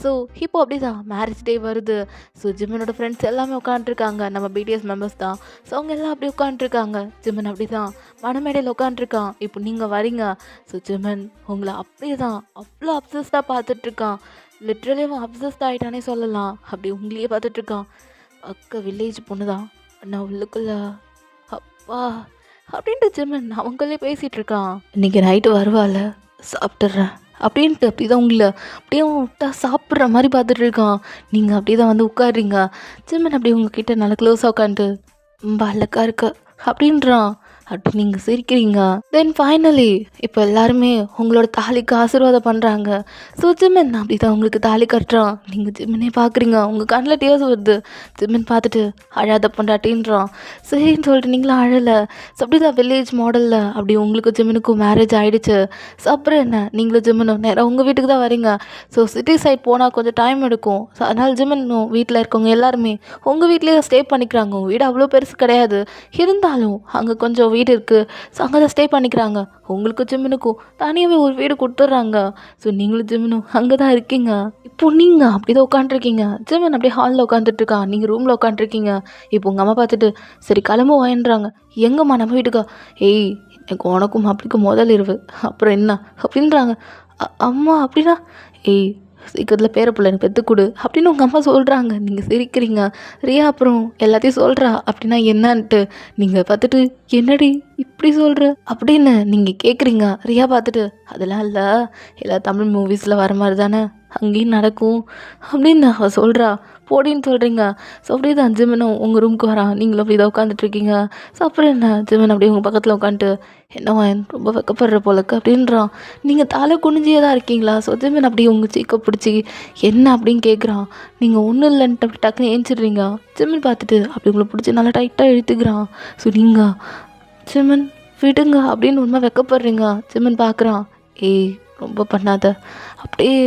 ஸோ இப்போ அப்படி தான் மேரேஜ் டே வருது. ஸோ ஜிம்மனோட ஃப்ரெண்ட்ஸ் எல்லாமே உட்காந்துட்ருக்காங்க, நம்ம பிடிஎஸ் மெம்பர்ஸ் தான். ஸோ அவங்க எல்லாம் அப்படி உட்காந்துட்ருக்காங்க. ஜிம்மன் அப்படி தான் மணமேடையில் உட்காந்துட்ருக்கான். இப்போ நீங்கள் வரீங்க. ஸோ ஜிம்மன் உங்களை அப்படியே தான் அவ்வளோ அப்சஸ்டாக பார்த்துட்ருக்கான். லிட்ரலி அவன் அப்சஸ்ட் ஆகிட்டானே சொல்லலாம். அப்படி உங்களையே பார்த்துட்ருக்கான். அக்கா வில்லேஜ் பொண்ணு தான், நான் உள்ளுக்குள்ள அப்பா அப்படின்ட்டு ஜிம்மன் அவங்களே பேசிகிட்டு இருக்கான். இன்றைக்கி நைட்டு வருவாள், சாப்பிட்டுட்றேன் அப்படின்ட்டு அப்படி தான் உங்களை அப்படியே விட்டா சாப்பிட்ற மாதிரி பார்த்துட்டு இருக்கான். நீங்கள் அப்படி தான் வந்து உட்காடுறீங்க. ஜிம்மன் அப்படி உங்ககிட்ட நல்லா க்ளோஸாக உட்காந்துட்டு ரொம்ப அழகாக இருக்க அப்படின்றான். அப்படி நீங்கள் சிரிக்கிறீங்க. தென் ஃபைனலி இப்போ எல்லாருமே உங்களோட தாலிக்கு ஆசீர்வாதம் பண்ணுறாங்க. ஸோ ஜிம்மன் அப்படி தான் உங்களுக்கு தாலி கட்டுறான். நீங்கள் ஜிம்மனே பார்க்குறீங்க, உங்கள் கண்ணில் டேர்ஸ் வருது. ஜிம்மன் பார்த்துட்டு அழாத பொண்டாட்டின்றான். சரின்னு சொல்லிட்டு நீங்களும் அழலை. ஸோ அப்படி தான் வில்லேஜ் மாடலில் அப்படி உங்களுக்கு ஜிம்மனுக்கும் மேரேஜ் ஆகிடுச்சு. ஸோ அப்புறம் என்ன, நீங்களும் ஜிம்மனும் நேராக உங்கள் வீட்டுக்கு தான் வரீங்க. ஸோ சிட்டி சைட் போனால் கொஞ்சம் டைம் எடுக்கும். ஸோ அதனால் ஜிம்மனும் வீட்டில் இருக்கவங்க எல்லாருமே உங்கள் வீட்லேயே ஸ்டே பண்ணிக்கிறாங்க. உங்கள் வீடு அவ்வளோ பெருசு கிடையாது, இருந்தாலும் அங்கே கொஞ்சம் வீடு இருக்குது. ஸோ அங்கே தான் ஸ்டே பண்ணிக்கிறாங்க. உங்களுக்கு ஜிம்மனுக்கும் தனியாகவே ஒரு வீடு கொடுத்துட்றாங்க. ஸோ நீங்களும் ஜிம்மனும் அங்கே தான் இருக்கீங்க. இப்போ நீங்கள் அப்படி தான் உட்காண்ட்ருக்கீங்க. ஜிம்மன் அப்படியே ஹாலில் உட்காந்துட்ருக்கான், நீங்கள் ரூமில் உட்காண்ட்ருக்கீங்க. இப்போ உங்கள் அம்மா பார்த்துட்டு சரி கிளம்ப வாங்கின்றாங்க. எங்கம்மா நம்ம வீட்டுக்கா? ஏய் எனக்கு உனக்கும் அப்படிக்கும் முதல் இரவு, அப்புறம் என்ன அப்படின்றாங்க. அம்மா அப்படின்னா ஏய் சீக்கிரத்தில் பேரப்பிள்ளை எனக்கு பெற்றுக்கொடு அப்படின்னு உங்கள் அம்மா சொல்கிறாங்க. நீங்கள் சிரிக்கிறீங்க. ரியா அப்புறம் எல்லாத்தையும் சொல்கிறா. அப்படின்னா என்னன்ட்டு நீங்கள் பார்த்துட்டு என்னடி இப்படி சொல்கிற அப்படின்னு நீங்கள் கேட்குறீங்க. ரியா பார்த்துட்டு அதெல்லாம் இல்லை, எல்லா தமிழ் மூவிஸில் வர மாதிரி தானே அங்கேயும் நடக்கும் அப்படின்னு அவள் சொல்கிறா. போடின்னு சொல்கிறீங்க. ஸோ அப்படியே தான் ஜிம்மனும் உங்கள் ரூமுக்கு வரான். நீங்களும் அப்படி தான் உட்காந்துட்ருக்கீங்க. ஸோ அப்புறம் என்ன, ஜிம்மன் அப்படியே உங்கள் பக்கத்தில் உட்காந்துட்டு என்னவா ரொம்ப வெக்கப்படுற போலக்கு அப்படின்றான். நீங்கள் தலை குனிஞ்சியே தான் இருக்கீங்களா? ஸோ ஜிம்மன் அப்படியே உங்கள் சீக்கை பிடிச்சி என்ன அப்படின்னு கேட்குறான். நீங்கள் ஒன்றும் இல்லைன்ட்டு அப்படி டக்குன்னு ஏஞ்சிடுறீங்க. ஜிம்மன் பார்த்துட்டு அப்படி உங்களை பிடிச்சி நல்லா டைட்டாக இழுத்துக்கிறான். ஸோ நீங்கள் ஜிம்மன் விடுங்க அப்படின்னு உண்மை வெக்கப்படுறீங்க. ஜிம்மன் பார்க்குறான். ஏய் ரொம்ப பண்ணாத, அப்படியே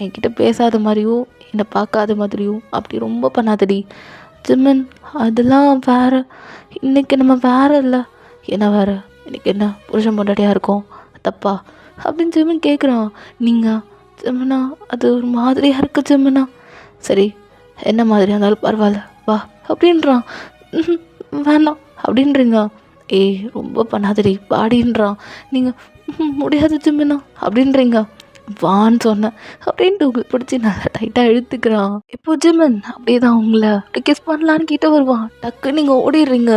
என்கிட்ட பேசாத மாதிரியும் என்னை பார்க்காத மாதிரியும் அப்படி ரொம்ப பண்ணாதடி ஜிம்மன். அதெல்லாம் வேறு, இன்றைக்கி நம்ம வேறு இல்லை. என்ன வேறு, இன்றைக்கி என்ன புருஷன் பொண்டாட்டியாக இருக்கோம் தப்பா அப்படின்னு ஜிம்மன் கேட்குறான். நீங்கள் ஜிம்மனா அது ஒரு மாதிரியாக இருக்குது ஜிம்மனா. சரி என்ன மாதிரியாக இருந்தாலும் பரவாயில்ல வா அப்படின்றான். வேணாம் அப்படின்றீங்க. ஏய் ரொம்ப பண்ணாதடி பாடின்றான். நீங்கள் முடியாது ஜிம்மனா அப்படின்றீங்க. வான்னு சொன்னேன் அப்படின்ட்டு உங்களுக்கு பிடிச்சி நல்லா டைட்டாக இழுத்துக்கிறான். இப்போ ஜிம்மன் அப்படியே தான் உங்களை அப்படி கிஸ் பண்ணலான்னு கிட்ட வருவான். டக்கு நீங்கள் ஓடிடுறீங்க.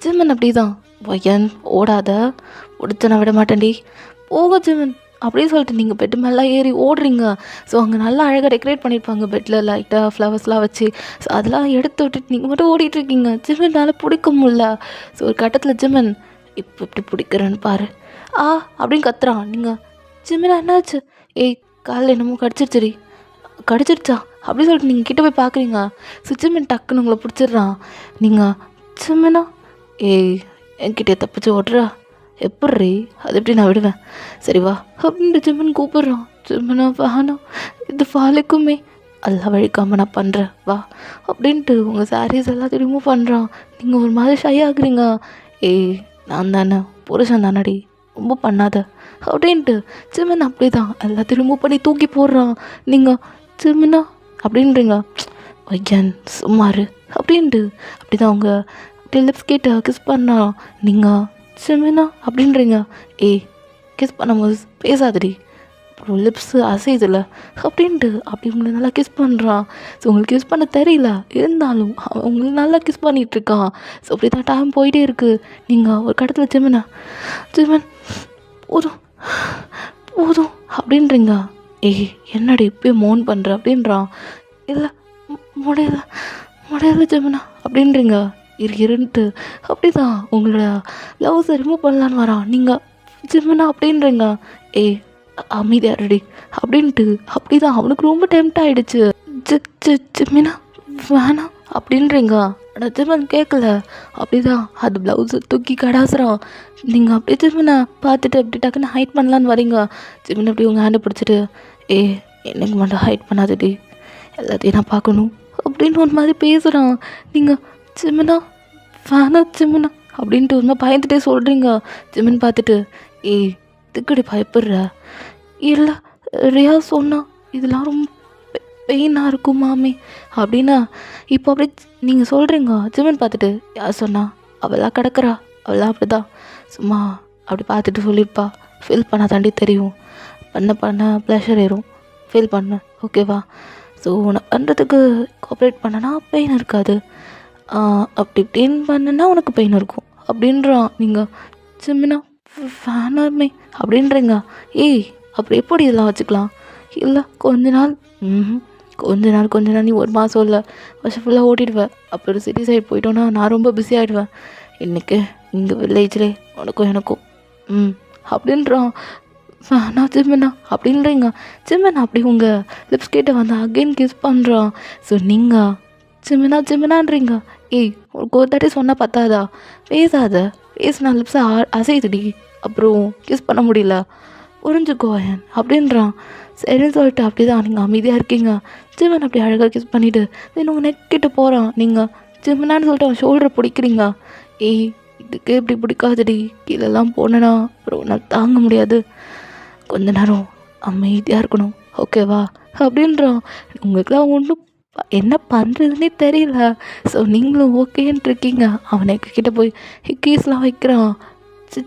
ஜிம்மன் அப்படி தான் பையன் ஓடாத, பிடிச்ச நான் விட மாட்டேன்டி போக ஜிம்மன் அப்படின்னு சொல்லிட்டு நீங்கள் பெட்டு மேலாம் ஏறி ஓடுறீங்க. ஸோ அங்கே நல்லா அழகாக டெக்கரேட் பண்ணியிருப்பாங்க பெட்டில் லைட்டாக ஃப்ளவர்ஸ்லாம் வச்சு. ஸோ அதெல்லாம் எடுத்து விட்டுட்டு நீங்கள் மட்டும் ஓடிட்டுருக்கீங்க. ஜிம்மனால் பிடிக்க முடியல. ஸோ ஒரு கட்டத்தில் ஜிம்மன் இப்போ இப்படி பிடிக்கிறேன்னு பாரு அப்படின்னு கத்துறான். நீங்கள் ஜிம்மனா என்னாச்சு? ஏய் காலில் என்னமோ கடிச்சிருச்சுடி. கடிச்சிருச்சா அப்படி சொல்லிட்டு நீங்கள் கிட்ட போய் பார்க்குறீங்க. ஸோ ஜிம்மன் டக்குன்னு உங்களை பிடிச்சிடுறான். நீங்கள் ஜிம்மனா ஏய் என்கிட்ட தப்பிச்சு ஓடுறா எப்படி, அது எப்படி நான் விடுவேன், சரி வா அப்படின்ட்டு ஜிம்மன் கூப்பிட்றான். ஜிம்மனா வேணாம், இது ஃபாலுக்குமே எல்லாம் வழிக்காமல் நான் பண்ணுறேன் வா அப்படின்ட்டு உங்கள் சாரீஸ் எல்லாத்தையும் ரிமூவ் பண்ணுறான். நீங்கள் ஒரு மாதிரி ஷை ஆகுறீங்க. ஏய் நான் தானே புருஷன் தானடி, ரொம்ப பண்ணாத அப்படின்ட்டு ஜிம்மன் அப்படி தான் எல்லாத்தையும் ரிமூவ் பண்ணி தூக்கி போடுறான். நீங்கள் ஜிம்மனா அப்படின்றீங்க. ஐயன் சும்மாரு அப்படின்ட்டு அப்படி தான் அவங்க அப்படி லிப்ஸ் கிட்ட கிஸ் பண்ணா. நீங்கள் ஜிம்மனா அப்படின்றீங்க. ஏய் கிஸ் பண்ணும்போது பேசாதடி, அப்புறம் லிப்ஸு அசைதில்ல அப்படின்ட்டு அப்படி உங்களை நல்லா கிஸ் பண்ணுறான். ஸோ உங்களுக்கு கிஸ் பண்ண தெரியல, இருந்தாலும் அவன் உங்களுக்கு நல்லா கிஸ் பண்ணிகிட்ருக்கான். ஸோ அப்படி தான் டைம் போயிட்டே இருக்குது. நீங்கள் ஒரு கடத்தில் ஜிம்மனா ஜிம்மன் போதும் போதும் அப்படின்றீங்க. ஏய் என்னடி இப்போயே மோன் பண்ணுற அப்படின்றான். இல்லை முடியல முடியல ஜிம்மனா அப்படின்றீங்க. இருன்ட்டு அப்படி தான் உங்களோட லவ்ஸை ரிமூவ் பண்ணலான்னு வரான். நீங்கள் ஜிம்மனா அப்படின்றீங்க. ஏய் அமைதியா ரெடி அப்படின்ட்டு அப்படி தான் அவனுக்கு ரொம்ப டெம்ட் ஆகிடுச்சு. ஜிம்மனா வேணாம் அப்படின்றீங்க. ஆனால் ஜிம்மன் கேட்கல. அப்படி தான் அது ப்ளவுஸை தூக்கி கடாசுறான். நீங்கள் அப்படியே ஜிம்மனை பார்த்துட்டு அப்படி டக்குன்னு ஹைட் பண்ணலான்னு வரீங்க. ஜிம்மன் அப்படி உங்கள் ஹேண்டை பிடிச்சிட்டு எனக்கு மட்டும் ஹைட் பண்ணாதடி, எல்லாத்தையும் நான் பார்க்கணும் அப்படின்னு ஒரு மாதிரி பேசுகிறான். நீங்கள் ஜிம்மனா வேணாம் ஜிம்மனா அப்படின்ட்டு ஒரு மாதிரி பயந்துட்டே சொல்கிறீங்க. ஜிம்மன் பார்த்துட்டு இதுக்கடி பயப்படுற? இல்லை ரியா சொன்னா இதெல்லாம் ரொம்ப பெயினாக இருக்கும் மாமி அப்படின்னா இப்போ அப்படி நீங்கள் சொல்கிறீங்க. ஜிம்மன் பார்த்துட்டு யார் சொன்னா, அவளாக கிடக்குறா, அவளாக அப்படி தான் சும்மா அப்படி பார்த்துட்டு சொல்லியிருப்பா. ஃபீல் பண்ண தாண்டி தெரியும், பண்ண ப்ளஷர் ஏறும், ஃபீல் பண்ண ஓகேவா. ஸோ உனக்கு பண்ணுறதுக்கு கோஆப்ரேட் பண்ணனா பெயின் இருக்காது, அப்படி இப்படின்னு பண்ணனா உனக்கு பெயின் இருக்கும் அப்படின்றான். நீங்கள் ஜிமினா வேணாமே அப்படின்றீங்க. ஏய் அப்புறம் எப்படி இதெல்லாம் வச்சுக்கலாம்? இல்லை கொஞ்ச நாள் நீ 1 மாதம் இல்லை வருஷம் ஃபுல்லாக ஓட்டிடுவேன். அப்புறம் சிட்டி சைடு போயிட்டோன்னா நான் ரொம்ப பிஸி ஆகிடுவேன். இன்றைக்கி இங்கே வில்லேஜ்லே உனக்கும் எனக்கும் அப்படின்றான். வேணா ஜிமினா அப்படின்றீங்க. ஜிமினா அப்படி உங்கள் லிப்ஸ் கிட்ட வந்து அகெயின் கிஸ் பண்ணுறான். ஸோ நீங்கள் ஜிமினான்றீங்க. ஏய் உனக்கு ஒரு தாட்டி சொன்னால் பத்தாதா? பேசாத, பேசினா லிப்ஸை அசைதுடி, அப்புறம் கிஸ் பண்ண முடியல, புரிஞ்சுக்கோ அயன் அப்படின்றான். சரின்னு சொல்லிட்டு அப்படி தான் நீங்கள் அமைதியாக இருக்கீங்க. ஜிமின் அப்படி அழகாக கிஸ் பண்ணிவிட்டு தென் உங்கள் நெக்கிட்ட போகிறான். நீங்கள் ஜிமினான்னு சொல்லிட்டு அவன் ஷோல்டரை பிடிக்கிறீங்க. ஏய் இதுக்கு இப்படி பிடிக்காதடி, கீழெல்லாம் போனேன்னா அப்புறம் நான் தாங்க முடியாது, கொஞ்ச நேரம் அமைதியாக இருக்கணும் ஓகேவா அப்படின்றான். உங்களுக்குலாம் ஒன்றும் என்ன பண்ணுறதுனே தெரியல. ஸோ நீங்களும் ஓகேன்ட்டு இருக்கீங்க. அவனை கிட்ட போய் ஹிக்கீஸ்லாம் வைக்கிறான்.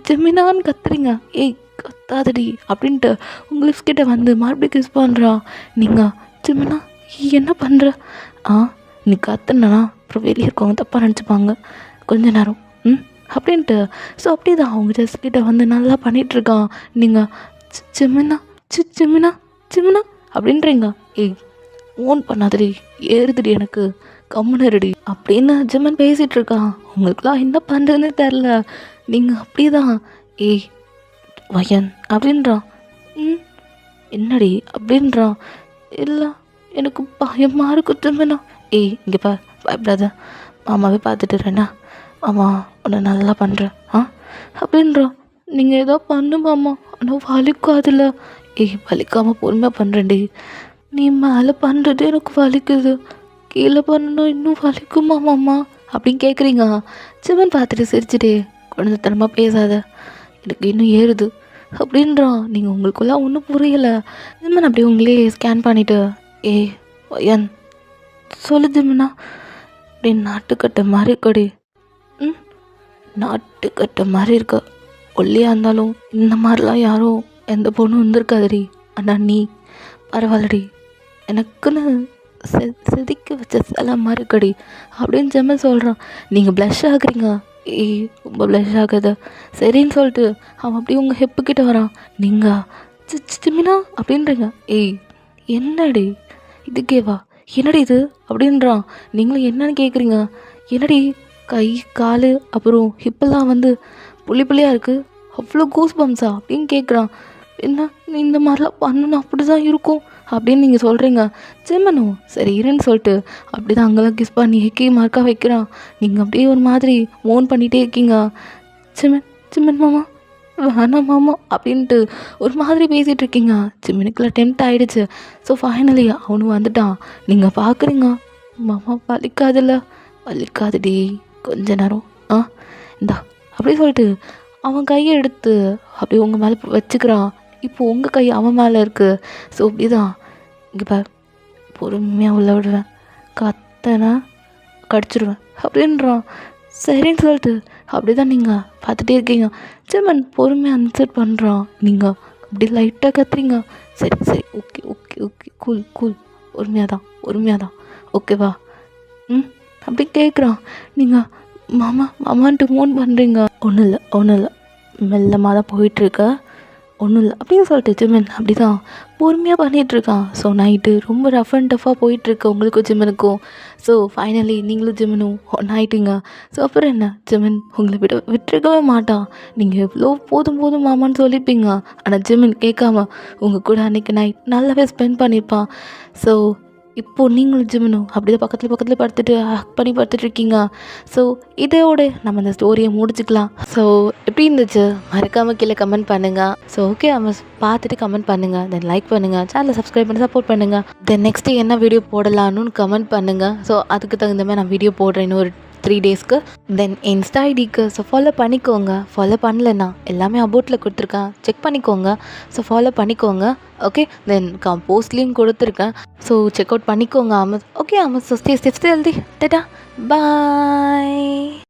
ஜிமினான்னு கத்துறீங்க. ஏய் கத்தாதடி அப்படின்ட்டு உங்கள் லிப்ஸ் கிட்ட வந்து மறுபடியும் கிஸ் பண்ணுறான். நீங்கள் ஜிமினா என்ன பண்ணுற? நீ கத்துனா அப்புறம் வெளியே இருக்கவங்க தப்பாக நினச்சிப்பாங்க, கொஞ்ச நேரம் அப்படின்ட்டு. ஸோ அப்படி தான் அவங்க ஜஸ்ட் கிட்ட வந்து நல்லா பண்ணிகிட்ருக்கான். நீங்கள் ஜிமினா ஜிமினா அப்படின்றீங்க. ஏய் ஓன் பண்ணாதடி, ஏறுதுடி, எனக்கு கம்முனருடி அப்படின்னு ஜிமன் பேசிகிட்டு இருக்கான். உங்களுக்குலாம் என்ன பண்ணுறதுன்னு தெரில. நீங்கள் அப்படி தான் ஏய் வயன் அப்படின்றான். என்னடி அப்படின்றான். இல்லை எனக்கு பயமாக இருக்கும் ஜிமினா. ஏய் இங்கே பயப்படாத, மாமாவே பார்த்துட்டுறேன்னா மாமா உன்னை நல்லா பண்ணுறேன் அப்படின்றான். நீங்கள் ஏதோ பண்ணு மாமா, ஆனால் வலிக்காதுல்ல. ஏய் வலிக்காமல் பொறுமையாக பண்ணுறேன்டி, நீ மேலே பண்ணுறது எனக்கு வலிக்குது, கீழே பண்ணணும் இன்னும் வலிக்குமா மாமா அப்படின்னு கேட்குறீங்க. சிவன் பார்த்துட்டு சிரிச்சுட்டே குழந்தைத்தனமாக பேசாத, எனக்கு இன்னும் ஏறுது அப்படின்றான். நீங்கள் உங்களுக்குலாம் ஒன்றும் புரியலை. ஜிம்மன் அப்படி உங்களே ஸ்கேன் பண்ணிவிட்டு ஏய் வயன் சொல்லு ஜிம்மனா, அப்படி நாட்டுக்கட்டை மாதிரி இருக்கடி, நாட்டுக்கட்டை மாதிரி இருக்க, ஒல்லியாக இருந்தாலும் இந்த மாதிரிலாம் யாரும் எந்த பொண்ணும் இருந்திருக்காதடி, ஆனால் நீ பரவாயில்லடி, எனக்குன்னு செதுக்கி வச்ச சில மாதிரி இருக்கடி அப்படின்னு ஜெம்மன் சொல்கிறான். நீங்கள் ப்ளஷ் ஆகுறீங்க. ஏய் ரொம்ப ப்ளஷ் ஆகுது சரின்னு சொல்லிட்டு அவன் அப்படியே உங்கள் ஹெப்புக்கிட்ட வரான். நீங்கள் ஜிமினா அப்படின்றீங்க. ஏய் என்னடி இதுக்கேவா, என்னடி இது அப்படின்றான். நீங்களும் என்னன்னு கேட்குறீங்க. என்னடி கை கால் அப்புறம் ஹிப்பெல்லாம் வந்து புள்ளியாக இருக்குது, அவ்வளோ கூஸ் பம்ஸா அப்படின்னு கேட்குறான். என்ன நீ இந்த மாதிரிலாம் பண்ணணும், அப்படி தான் இருக்கும் அப்படின்னு நீங்கள் சொல்கிறீங்க. ஜிம்மனும் சரி இருன்னு சொல்லிட்டு அப்படி தான் அங்கெல்லாம் கிஸ் பண்ணி ஹெக்கி மார்க்காக வைக்கிறான். நீங்கள் அப்படியே ஒரு மாதிரி மோன் பண்ணிகிட்டே இருக்கீங்க. ஜிம்மன் மாமா வேணாம் மாமா அப்படின்ட்டு ஒரு மாதிரி பேசிகிட்டு இருக்கீங்க. ஜிம்மனுக்குலாம் டெம்ட் ஆகிடுச்சு. ஸோ ஃபைனலி அவனும் வந்துட்டான். நீங்கள் பார்க்குறீங்க, மாமா வலிக்காதுடி, கொஞ்ச நேரம் இந்தா அப்படி சொல்லிட்டு அவன் கையை எடுத்து அப்படியே உங்கள் மேலே வச்சுக்கிறான். இப்போது உங்கள் கை அவன் மேலே இருக்குது. ஸோ அப்படி தான் இங்கே பொறுமையாக உள்ள விடுவேன், கத்தனா கடிச்சிடுவேன் அப்படின்றான். சரின்னு சொல்லிட்டு அப்படி தான் நீங்கள் பார்த்துட்டே இருக்கீங்க. ஜிம்மன் பொறுமையாக அன்செட் பண்ணுறான். நீங்கள் அப்படி லைட்டாக கத்துறீங்க. சரி ஓகே கூல் பொறுமையாக தான் ஓகேவா அப்படி கேட்குறான். நீங்கள் மாமான்ட்டு மோன் பண்ணுறீங்க. ஒன்றும் இல்லை மெல்லமாக தான் போயிட்டுருக்க, ஒன்றும் இல்லை அப்படின்னு சொல்லிட்டு ஜிம்மன் அப்படி தான் பொறுமையாக பண்ணிகிட்ருக்கான். ஸோ நைட்டு ரொம்ப ரஃப் அண்ட் டஃப்பாக போயிட்டுருக்கு உங்களுக்கும் ஜிம்மனுக்கும். ஸோ ஃபைனலி நீங்களும் ஜிம்மனும் ஒன்றாயிட்டீங்க. ஸோ அப்புறம் என்ன, ஜிம்மன் உங்களை விட்டுருக்கவே மாட்டான். நீங்கள் எவ்வளோ போதும் மாமான்னு சொல்லியிருப்பீங்க, ஆனால் ஜிம்மன் கேட்காம உங்கள் கூட அன்றைக்கி நைட் நல்லாவே ஸ்பெண்ட் பண்ணியிருப்பான். ஸோ இப்போது நீங்களும் ஜிம்மனும் அப்படி தான் பக்கத்தில் படுத்துட்டு ஹக் பண்ணி படுத்துட்ருக்கீங்க. ஸோ இதோட நம்ம இந்த ஸ்டோரியை முடிச்சுக்கலாம். ஸோ எப்படி இருந்துச்சு மறக்காமல் கீழே கமெண்ட் பண்ணுங்கள். ஸோ ஓகே நம்ம பார்த்துட்டு கமெண்ட் பண்ணுங்கள், தென் லைக் பண்ணுங்கள், சேனலை சப்ஸ்கிரைப் பண்ணி சப்போர்ட் பண்ணுங்கள். தென் நெக்ஸ்ட்டு என்ன வீடியோ போடலான்னு கமெண்ட் பண்ணுங்கள். ஸோ அதுக்கு தகுந்த மாதிரி நான் வீடியோ போடுறேன் இன்னும் ஒரு 3 டேஸ்க்கு. தென் இன்ஸ்டா ஐடிக்கு ஸோ ஃபாலோ பண்ணிக்கோங்க. ஃபாலோ பண்ணலன்னா எல்லாமே அபவுட்டில் கொடுத்துருக்கேன், செக் பண்ணிக்கோங்க. ஸோ ஃபாலோ பண்ணிக்கோங்க ஓகே. தென் போஸ்ட்லேயும் கொடுத்துருக்கேன், ஸோ செக் அவுட் பண்ணிக்கோங்க. Okay so stay healthy. Tata பாய்.